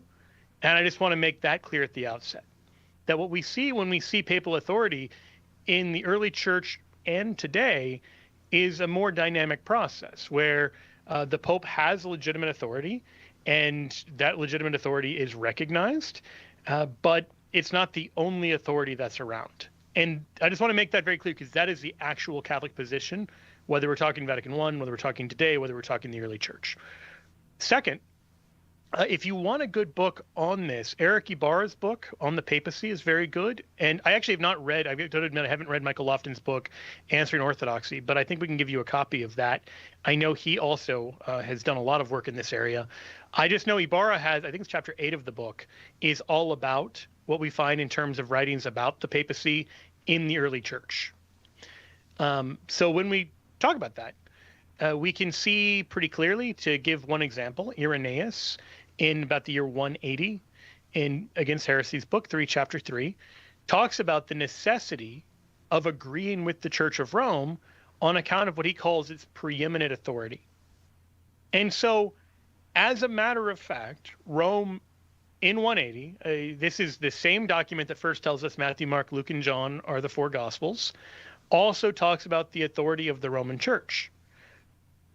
And I just want to make that clear at the outset, that what we see when we see papal authority in the early church and today is a more dynamic process where the Pope has legitimate authority, and that legitimate authority is recognized, but it's not the only authority that's around. And I just want to make that very clear, because that is the actual Catholic position, whether we're talking Vatican I, whether we're talking today, whether we're talking the early church. Second, if you want a good book on this, Eric Ibarra's book on the papacy is very good. And I actually have not read, I don't admit I haven't read Michael Lofton's book, Answering Orthodoxy, but I think we can give you a copy of that. I know he also has done a lot of work in this area. I just know Ibarra has, I think it's chapter 8 of the book, is all about what we find in terms of writings about the papacy in the early church. So when we talk about that, we can see pretty clearly, to give one example, Irenaeus, in about the year 180 in Against Heresy's book 3, chapter 3, talks about the necessity of agreeing with the Church of Rome on account of what he calls its preeminent authority. And so, as a matter of fact, Rome in 180, this is the same document that first tells us Matthew, Mark, Luke, and John are the four Gospels, also talks about the authority of the Roman Church.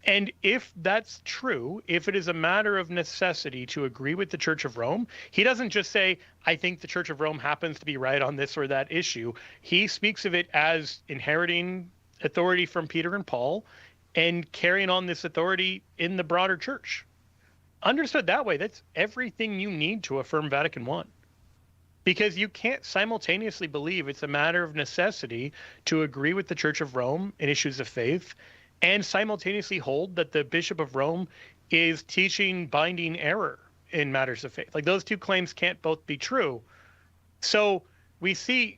And if that's true, if it is a matter of necessity to agree with the Church of Rome, he doesn't just say, I think the Church of Rome happens to be right on this or that issue. He speaks of it as inheriting authority from Peter and Paul and carrying on this authority in the broader church. Understood that way, that's everything you need to affirm Vatican I. Because you can't simultaneously believe it's a matter of necessity to agree with the Church of Rome in issues of faith and simultaneously hold that the Bishop of Rome is teaching binding error in matters of faith. Like, those two claims can't both be true. So we see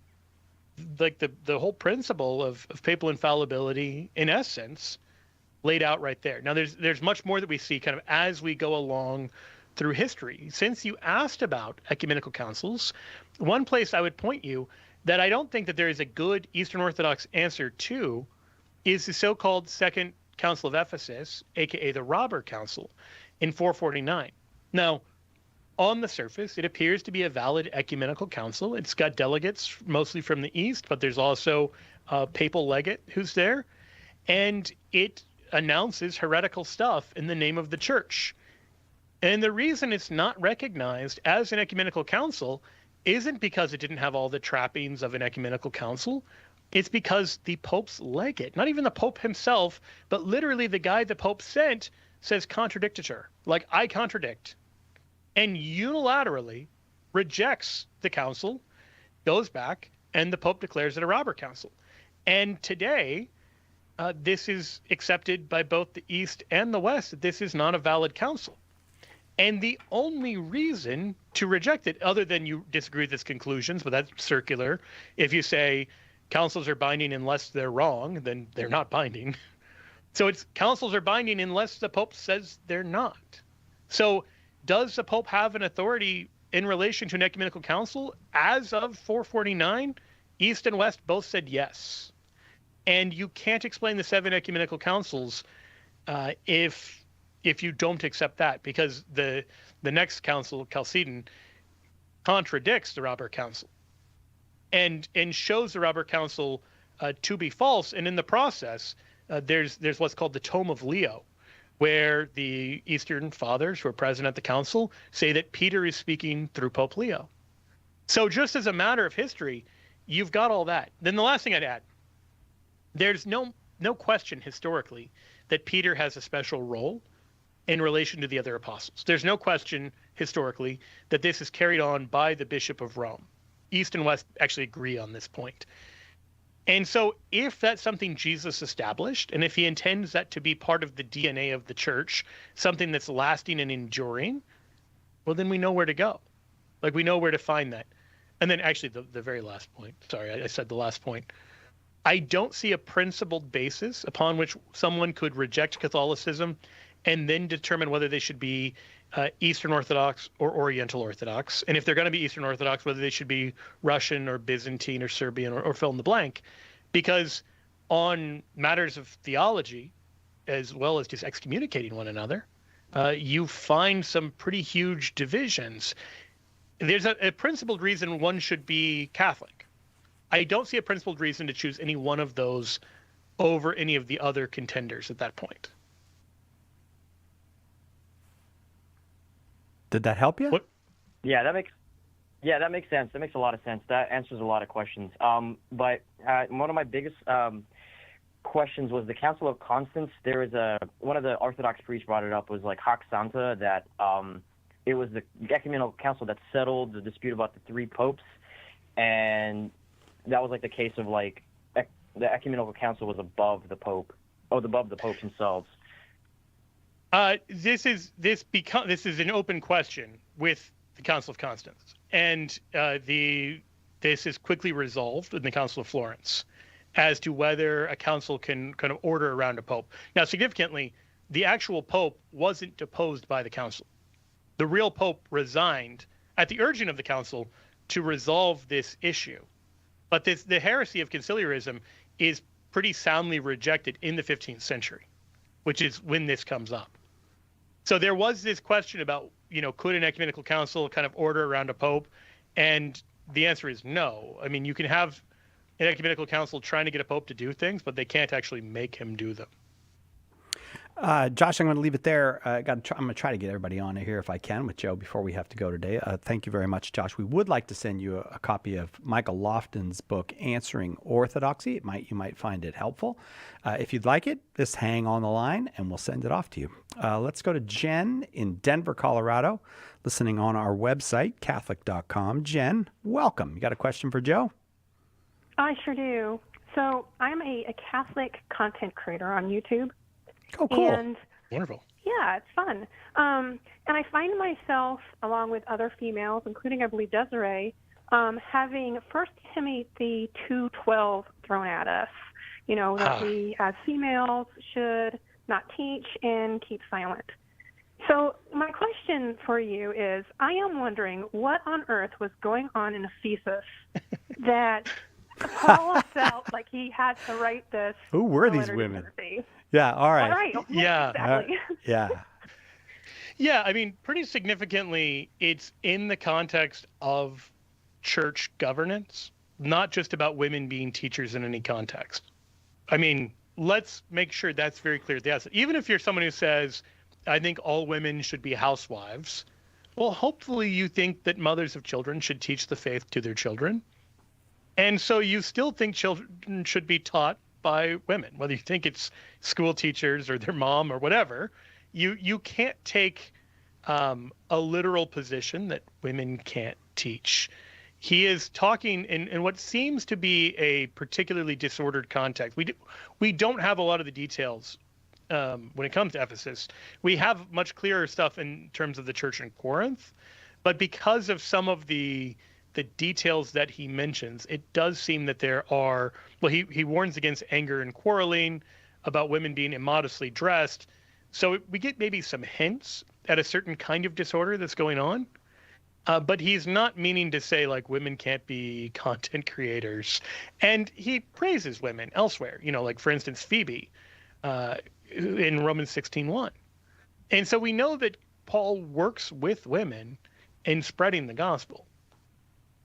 like the whole principle of papal infallibility, in essence, laid out right there. Now, there's much more that we see kind of as we go along through history. Since you asked about ecumenical councils, one place I would point you that I don't think that there is a good Eastern Orthodox answer to is the so-called Second Council of Ephesus, aka the Robber Council, in 449. Now, on the surface, it appears to be a valid ecumenical council. It's got delegates mostly from the East, but there's also a papal legate who's there, and it announces heretical stuff in the name of the church. And the reason it's not recognized as an ecumenical council isn't because it didn't have all the trappings of an ecumenical council. It's because the Pope's legate, not even the Pope himself, but literally the guy the Pope sent, says contradictator, like I contradict, and unilaterally rejects the council, goes back, and the Pope declares it a robber council. And today, this is accepted by both the East and the West that this is not a valid council. And the only reason to reject it, other than you disagree with its conclusions, but that's circular. If you say councils are binding unless they're wrong, then they're not binding. So it's councils are binding unless the Pope says they're not. So does the Pope have an authority in relation to an ecumenical council? As of 449, East and West both said yes. And you can't explain the 7 ecumenical councils if you don't accept that, because the next council, Chalcedon, contradicts the Robert Council and shows the Robert Council to be false. And in the process, there's what's called the Tome of Leo, where the Eastern Fathers who are present at the council say that Peter is speaking through Pope Leo. So just as a matter of history, you've got all that. Then the last thing I'd add, there's no question historically that Peter has a special role in relation to the other apostles. There's no question historically that this is carried on by the Bishop of Rome. East and West actually agree on this point. And so if that's something Jesus established, and if he intends that to be part of the DNA of the church, something that's lasting and enduring, well, then we know where to go. Like, we know where to find that. And then actually the very last point, sorry, I said the last point. I don't see a principled basis upon which someone could reject Catholicism and then determine whether they should be Eastern Orthodox or Oriental Orthodox. And if they're going to be Eastern Orthodox, whether they should be Russian or Byzantine or Serbian or fill in the blank. Because on matters of theology, as well as just excommunicating one another, you find some pretty huge divisions. There's a principled reason one should be Catholic. I don't see a principled reason to choose any one of those over any of the other contenders at that point. Did that help you? Yeah, that makes sense. That makes a lot of sense. That answers a lot of questions. But one of my biggest questions was the Council of Constance. There was one of the Orthodox priests brought it up, was like Hoc Santa, that it was the ecumenical council that settled the dispute about the 3 popes, and that was like the case of like the ecumenical council was above the pope, above the popes themselves. This is an open question with the Council of Constance, and this is quickly resolved in the Council of Florence as to whether a council can kind of order around a pope. Now, significantly, the actual pope wasn't deposed by the council. The real pope resigned at the urging of the council to resolve this issue. But the heresy of conciliarism is pretty soundly rejected in the 15th century, which is when this comes up. So there was this question about, could an ecumenical council kind of order around a pope? And the answer is no. I mean, you can have an ecumenical council trying to get a pope to do things, but they can't actually make him do them. Josh, I'm going to leave it there. I'm going to try to get everybody on here if I can with Joe before we have to go today. Thank you very much, Josh. We would like to send you a copy of Michael Lofton's book, Answering Orthodoxy. You might find it helpful. If you'd like it, just hang on the line and we'll send it off to you. Let's go to Jen in Denver, Colorado, listening on our website, Catholic.com. Jen, welcome. You got a question for Joe? I sure do. So I'm a Catholic content creator on YouTube. Oh, cool. And wonderful. Yeah, it's fun. And I find myself, along with other females, including, I believe, Desiree, having 1 Timothy 2:12 thrown at us. That we as females should not teach and keep silent. So my question for you is, I am wondering what on earth was going on in Ephesus that Paul felt like he had to write this. Who were these women? Yeah, all right. All right. Yeah. Exactly. Yeah. Yeah, I mean, pretty significantly, it's in the context of church governance, not just about women being teachers in any context. I mean, let's make sure that's very clear. Yes, even if you're someone who says, I think all women should be housewives, well, hopefully you think that mothers of children should teach the faith to their children. And so you still think children should be taught by women, whether you think it's school teachers or their mom or whatever. You can't take a literal position that women can't teach. He is talking in what seems to be a particularly disordered context. We don't have a lot of the details when it comes to Ephesus. We have much clearer stuff in terms of the church in Corinth, but because of some of the details that he mentions, it does seem that there are, he warns against anger and quarreling, about women being immodestly dressed. So we get maybe some hints at a certain kind of disorder that's going on. But he's not meaning to say like women can't be content creators. And he praises women elsewhere, like for instance, Phoebe in Romans 16:1. And so we know that Paul works with women in spreading the gospel.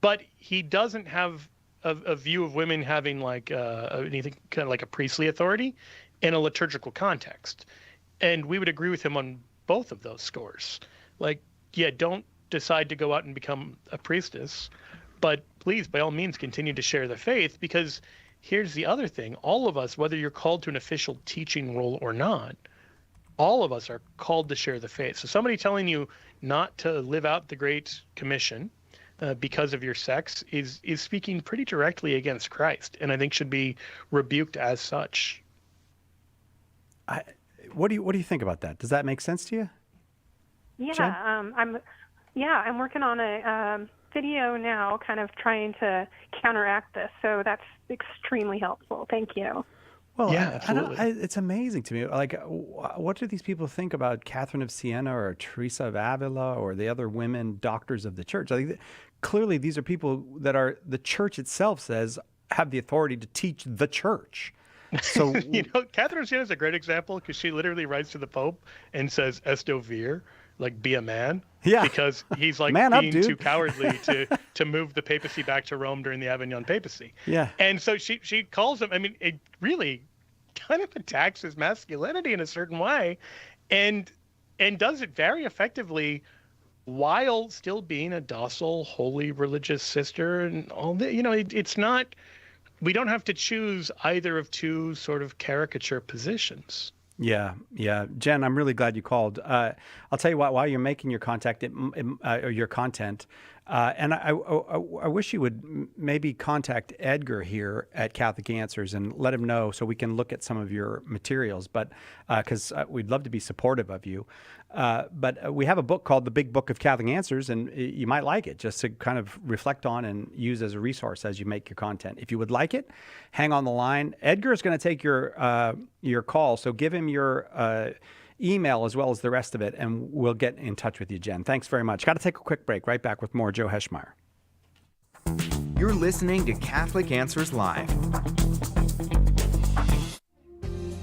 But he doesn't have a view of women having like anything kind of like a priestly authority in a liturgical context. And we would agree with him on both of those scores. Like, yeah, don't decide to go out and become a priestess, but please, by all means, continue to share the faith, because here's the other thing. All of us, whether you're called to an official teaching role or not, all of us are called to share the faith. So somebody telling you not to live out the Great Commission because of your sex is speaking pretty directly against Christ, and I think should be rebuked as such. What do you think about that? Does that make sense to you? Yeah, I'm working on a video now, kind of trying to counteract this. So that's extremely helpful. Thank you. Well, yeah, absolutely. It's amazing to me. Like, what do these people think about Catherine of Siena or Teresa of Avila or the other women doctors of the church? I think clearly these are people that are, the church itself says, have the authority to teach the church. So Catherine of Siena is a great example because she literally writes to the Pope and says, "Esto vir," like be a man. Yeah. Because he's like being too cowardly to move the papacy back to Rome during the Avignon papacy. Yeah. And so she calls him, I mean, it really kind of attacks his masculinity in a certain way and does it very effectively while still being a docile, holy, religious sister and all that. It's not, we don't have to choose either of two sort of caricature positions. Yeah. Jen, I'm really glad you called. I'll tell you what, while you're making your content, and I wish you would maybe contact Edgar here at Catholic Answers and let him know so we can look at some of your materials, but because we'd love to be supportive of you. But we have a book called The Big Book of Catholic Answers, and you might like it just to kind of reflect on and use as a resource as you make your content. If you would like it, hang on the line. Edgar is going to take your call, so give him your email as well as the rest of it, and we'll get in touch with you, Jen. Thanks very much. Got to take a quick break. Right back with more Joe Heschmeyer. You're listening to Catholic Answers Live.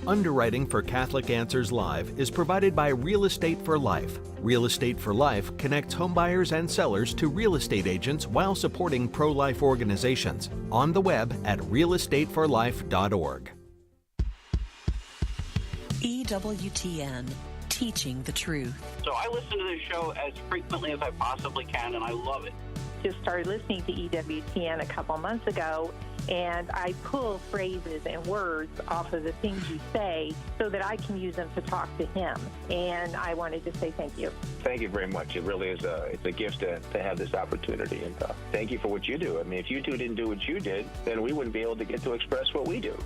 Underwriting for Catholic Answers Live is provided by Real Estate for Life. Real Estate for Life connects homebuyers and sellers to real estate agents while supporting pro-life organizations. On the web at realestateforlife.org. EWTN, teaching the truth. So I listen to this show as frequently as I possibly can, and I love it. Just started listening to EWTN a couple months ago, and I pull phrases and words off of the things you say so that I can use them to talk to him. And I wanted to say thank you. Thank you very much. It really is it's a gift to have this opportunity. And thank you for what you do. I mean, if you two didn't do what you did, then we wouldn't be able to get to express what we do.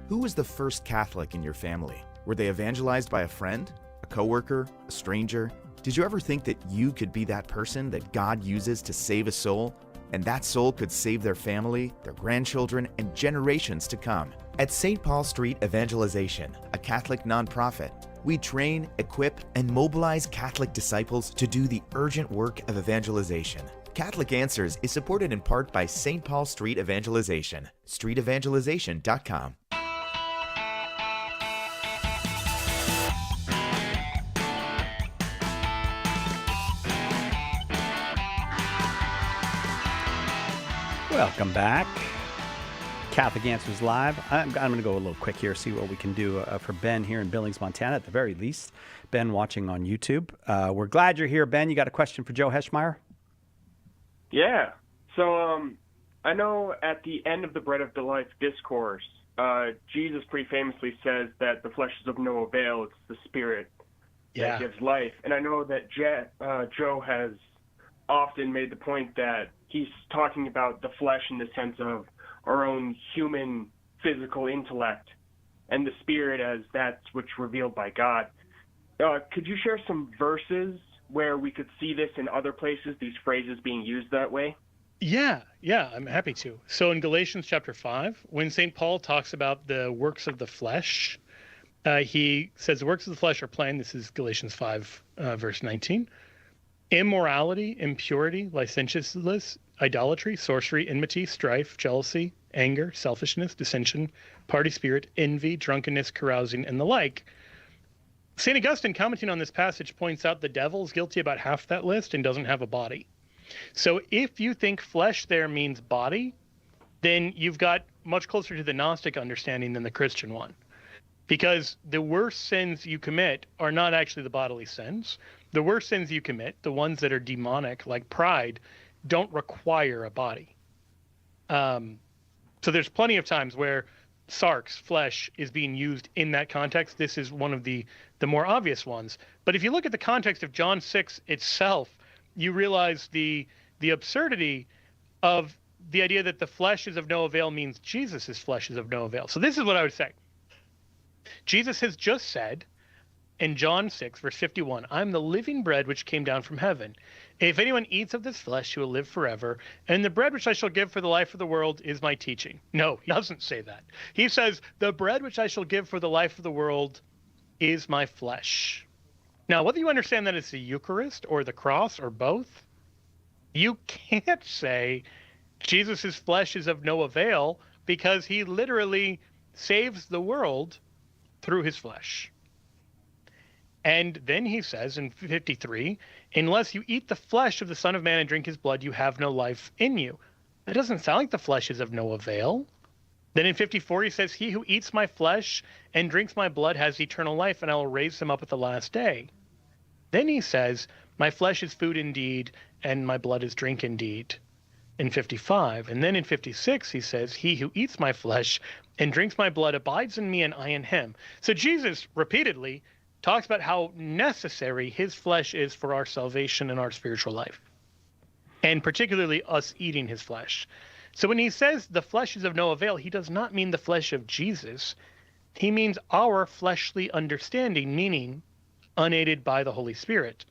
Who was the first Catholic in your family? Were they evangelized by a friend, a coworker, a stranger? Did you ever think that you could be that person that God uses to save a soul? And that soul could save their family, their grandchildren, and generations to come. At St. Paul Street Evangelization, a Catholic nonprofit, we train, equip, and mobilize Catholic disciples to do the urgent work of evangelization. Catholic Answers is supported in part by St. Paul Street Evangelization, streetevangelization.com. Welcome back. Catholic Answers Live. I'm going to go a little quick here, see what we can do for Ben here in Billings, Montana, at the very least. Ben watching on YouTube. We're glad you're here, Ben. You got a question for Joe Heschmeyer? Yeah. So I know at the end of the Bread of Life discourse, Jesus pretty famously says that the flesh is of no avail. It's the spirit that gives life. And I know that Joe has often made the point that he's talking about the flesh in the sense of our own human physical intellect and the spirit as that's which revealed by God. Could you share some verses where we could see this in other places, these phrases being used that way? Yeah, I'm happy to. So in Galatians chapter 5, when St. Paul talks about the works of the flesh, He says the works of the flesh are plain. This is Galatians 5, verse 19. Immorality, impurity, licentiousness, idolatry, sorcery, enmity, strife, jealousy, anger, selfishness, dissension, party spirit, envy, drunkenness, carousing, and the like. St. Augustine, commenting on this passage, points out the devil's guilty about half that list and doesn't have a body. So if you think flesh there means body, then you've got much closer to the Gnostic understanding than the Christian one. Because the worst sins you commit are not actually the bodily sins. The worst sins you commit, the ones that are demonic, like pride, don't require a body. So there's plenty of times where sarx, flesh, is being used in that context. This is one of the more obvious ones. But if you look at the context of John 6 itself, you realize the absurdity of the idea that the flesh is of no avail means Jesus' flesh is of no avail. So this is what I would say. Jesus has just said in John 6, verse 51, I'm the living bread which came down from heaven. If anyone eats of this flesh, he will live forever. And the bread which I shall give for the life of the world is my teaching. No, he doesn't say that. He says, the bread which I shall give for the life of the world is my flesh. Now, whether you understand that it's the Eucharist or the cross or both, you can't say Jesus' flesh is of no avail because he literally saves the world through his flesh. And then he says in 53, unless you eat the flesh of the Son of Man and drink his blood, you have no life in you. That doesn't sound like the flesh is of no avail. Then in 54, he says, he who eats my flesh and drinks my blood has eternal life, and I will raise him up at the last day. Then he says, my flesh is food indeed, and my blood is drink indeed. In 55. And then in 56, he says, he who eats my flesh and drinks my blood abides in me and I in him. So Jesus repeatedly talks about how necessary his flesh is for our salvation and our spiritual life, and particularly us eating his flesh. So when he says the flesh is of no avail, he does not mean the flesh of Jesus. He means our fleshly understanding, meaning unaided by the Holy Spirit.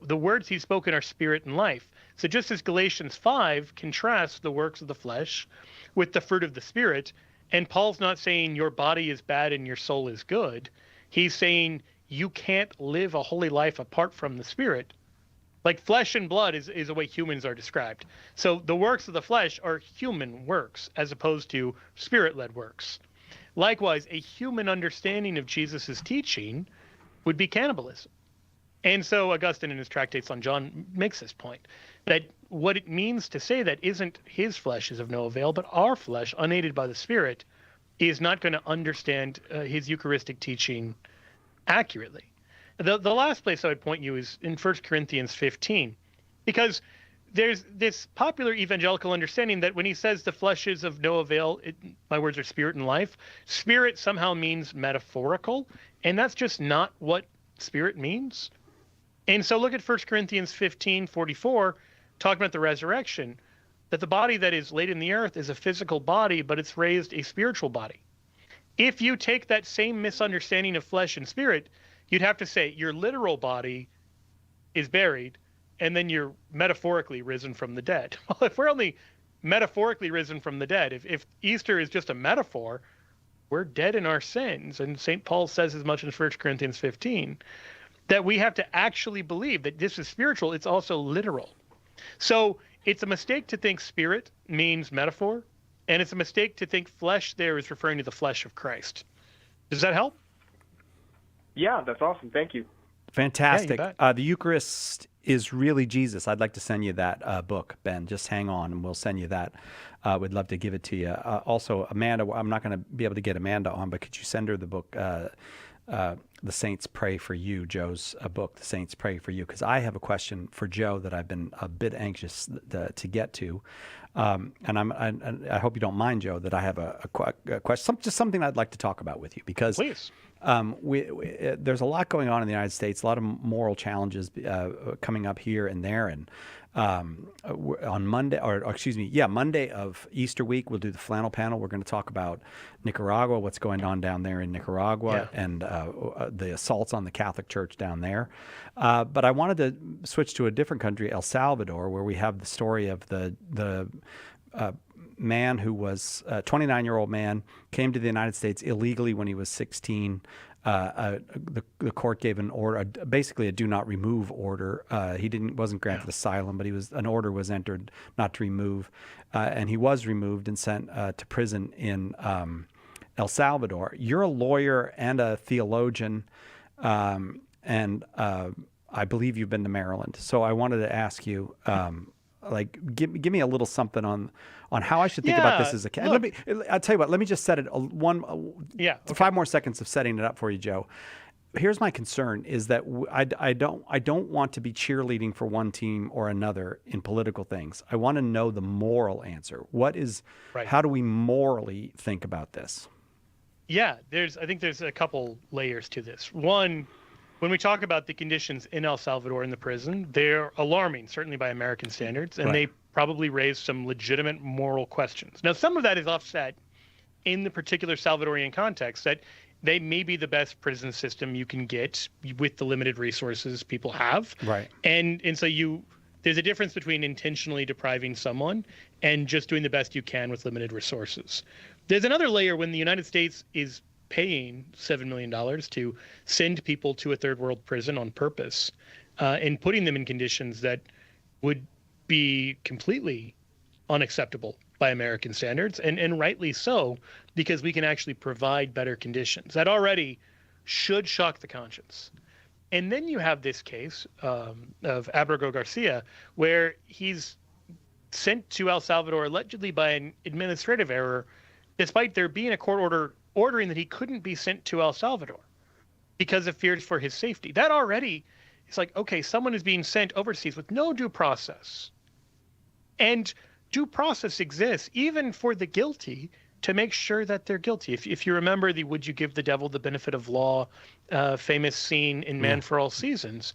The words he's spoken are spirit and life. So just as Galatians 5 contrasts the works of the flesh with the fruit of the Spirit, and Paul's not saying your body is bad and your soul is good, he's saying you can't live a holy life apart from the Spirit. Like flesh and blood is the way humans are described. So the works of the flesh are human works as opposed to Spirit-led works. Likewise, a human understanding of Jesus' teaching would be cannibalism. And so Augustine in his tractates on John makes this point, that what it means to say that isn't his flesh is of no avail, but our flesh, unaided by the Spirit, is not going to understand his Eucharistic teaching accurately. The last place I would point you is in 1 Corinthians 15, because there's this popular evangelical understanding that when he says the flesh is of no avail, my words are spirit and life, spirit somehow means metaphorical, and that's just not what spirit means. And so look at 1 Corinthians 15:44, talking about the resurrection, that the body that is laid in the earth is a physical body, but it's raised a spiritual body. If you take that same misunderstanding of flesh and spirit, you'd have to say your literal body is buried, and then you're metaphorically risen from the dead. Well, if we're only metaphorically risen from the dead, if Easter is just a metaphor, we're dead in our sins. And St. Paul says as much in 1 Corinthians 15, that we have to actually believe that this is spiritual, it's also literal. So it's a mistake to think spirit means metaphor, and it's a mistake to think flesh there is referring to the flesh of Christ. Does that help? Yeah, that's awesome. Thank you. Fantastic. The Eucharist is really Jesus. I'd like to send you that book, Ben. Just hang on, and we'll send you that. We'd love to give it to you. Also, Amanda, I'm not going to be able to get Amanda on, but could you send her the book, The Saints Pray for You, Joe's book, The Saints Pray for You? Because I have a question for Joe that I've been a bit anxious to get to. And I hope you don't mind, Joe, that I have a question, just something I'd like to talk about with you. Because please. There's a lot going on in the United States, a lot of moral challenges coming up here and there. And on Monday, Monday of Easter week, we'll do the flannel panel. We're going to talk about Nicaragua, what's going on down there in Nicaragua, and the assaults on the Catholic Church down there. But I wanted to switch to a different country, El Salvador, where we have the story of the man who was a 29-year-old man, came to the United States illegally when he was 16. The court gave an order, basically a do not remove order. He wasn't granted asylum, but an order was entered not to remove, and he was removed and sent to prison in El Salvador. You're a lawyer and a theologian, and I believe you've been to Maryland. So I wanted to ask you, give me a little something on how I should think about this as a cat. I'll tell you what. Let me just set it 5 more seconds of setting it up for you, Joe. Here's my concern: is that I don't want to be cheerleading for one team or another in political things. I want to know the moral answer. How do we morally think about this? Yeah, I think there's a couple layers to this. One, when we talk about the conditions in El Salvador in the prison, they're alarming, certainly by American standards, and they probably raise some legitimate moral questions. Now, some of that is offset in the particular Salvadorian context, that they may be the best prison system you can get with the limited resources people have. Right. And so there's a difference between intentionally depriving someone and just doing the best you can with limited resources. There's another layer when the United States is paying $7 million to send people to a third world prison on purpose, and putting them in conditions that would be completely unacceptable by American standards, and rightly so, because we can actually provide better conditions. That already should shock the conscience. And then you have this case of Abrego Garcia, where he's sent to El Salvador allegedly by an administrative error, despite there being a court order ordering that he couldn't be sent to El Salvador because of fears for his safety. That already is like, okay, someone is being sent overseas with no due process. And due process exists even for the guilty to make sure that they're guilty. If you remember the "Would you give the devil the benefit of law" famous scene in Man for All Seasons,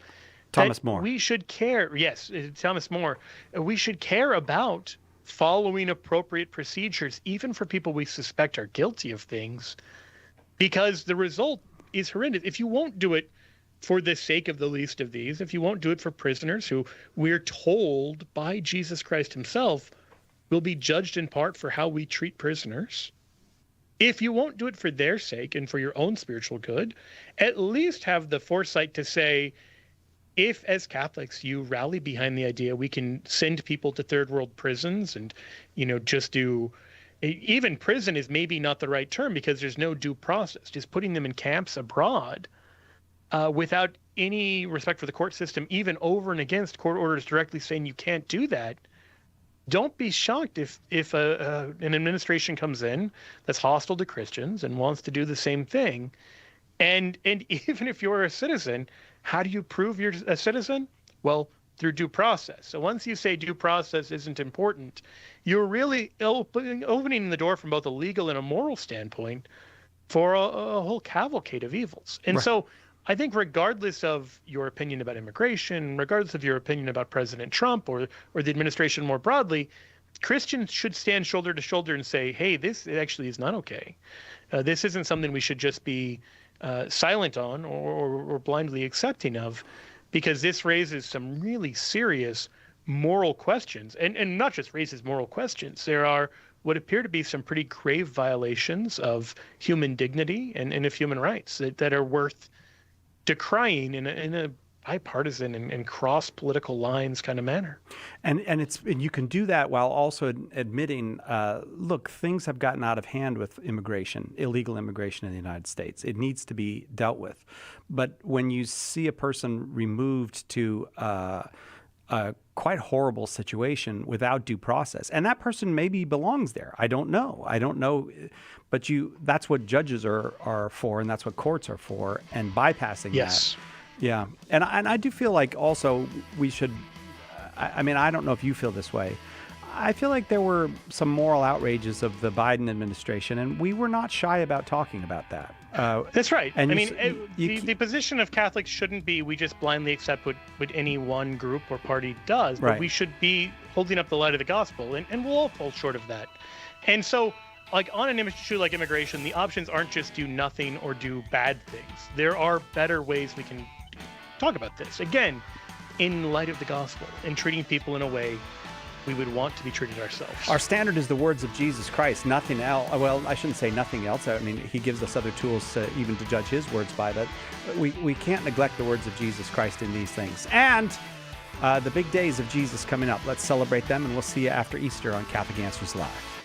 Thomas More. We should care. Yes, Thomas More. We should care about following appropriate procedures, even for people we suspect are guilty of things, because the result is horrendous. If you won't do it for the sake of the least of these, if you won't do it for prisoners who we're told by Jesus Christ himself will be judged in part for how we treat prisoners, if you won't do it for their sake and for your own spiritual good, at least have the foresight to say, if as Catholics you rally behind the idea we can send people to third world prisons and, just do, even prison is maybe not the right term because there's no due process, just putting them in camps abroad without any respect for the court system, even over and against court orders directly saying you can't do that. Don't be shocked if an administration comes in that's hostile to Christians and wants to do the same thing. And even if you're a citizen, how do you prove you're a citizen? Well, through due process. So once you say due process isn't important, you're really opening the door from both a legal and a moral standpoint for a whole cavalcade of evils. And so I think regardless of your opinion about immigration, regardless of your opinion about President Trump or the administration more broadly, Christians should stand shoulder to shoulder and say, hey, this actually is not okay. This isn't something we should just be silent on or blindly accepting of, because this raises some really serious moral questions, and not just raises moral questions. There are what appear to be some pretty grave violations of human dignity and of human rights that are worth decrying in a bipartisan and cross political lines kind of manner. And you can do that while also admitting, look, things have gotten out of hand with immigration, illegal immigration in the United States. It needs to be dealt with. But when you see a person removed to a quite horrible situation without due process, and that person maybe belongs there. I don't know. But that's what judges are for, and that's what courts are for, and bypassing that. Yeah. And I do feel like also we should, I mean, I don't know if you feel this way. I feel like there were some moral outrages of the Biden administration, and we were not shy about talking about that. That's right. And the position of Catholics shouldn't be we just blindly accept what any one group or party does, but we should be holding up the light of the gospel, and we'll all fall short of that. And so, like on an issue like immigration, the options aren't just do nothing or do bad things. There are better ways we can talk about this. Again, in light of the gospel and treating people in a way we would want to be treated ourselves. Our standard is the words of Jesus Christ, nothing else. Well, I shouldn't say nothing else. I mean, he gives us other tools even to judge his words by, but we can't neglect the words of Jesus Christ in these things. And the big days of Jesus coming up. Let's celebrate them, and we'll see you after Easter on Catholic Answers Live.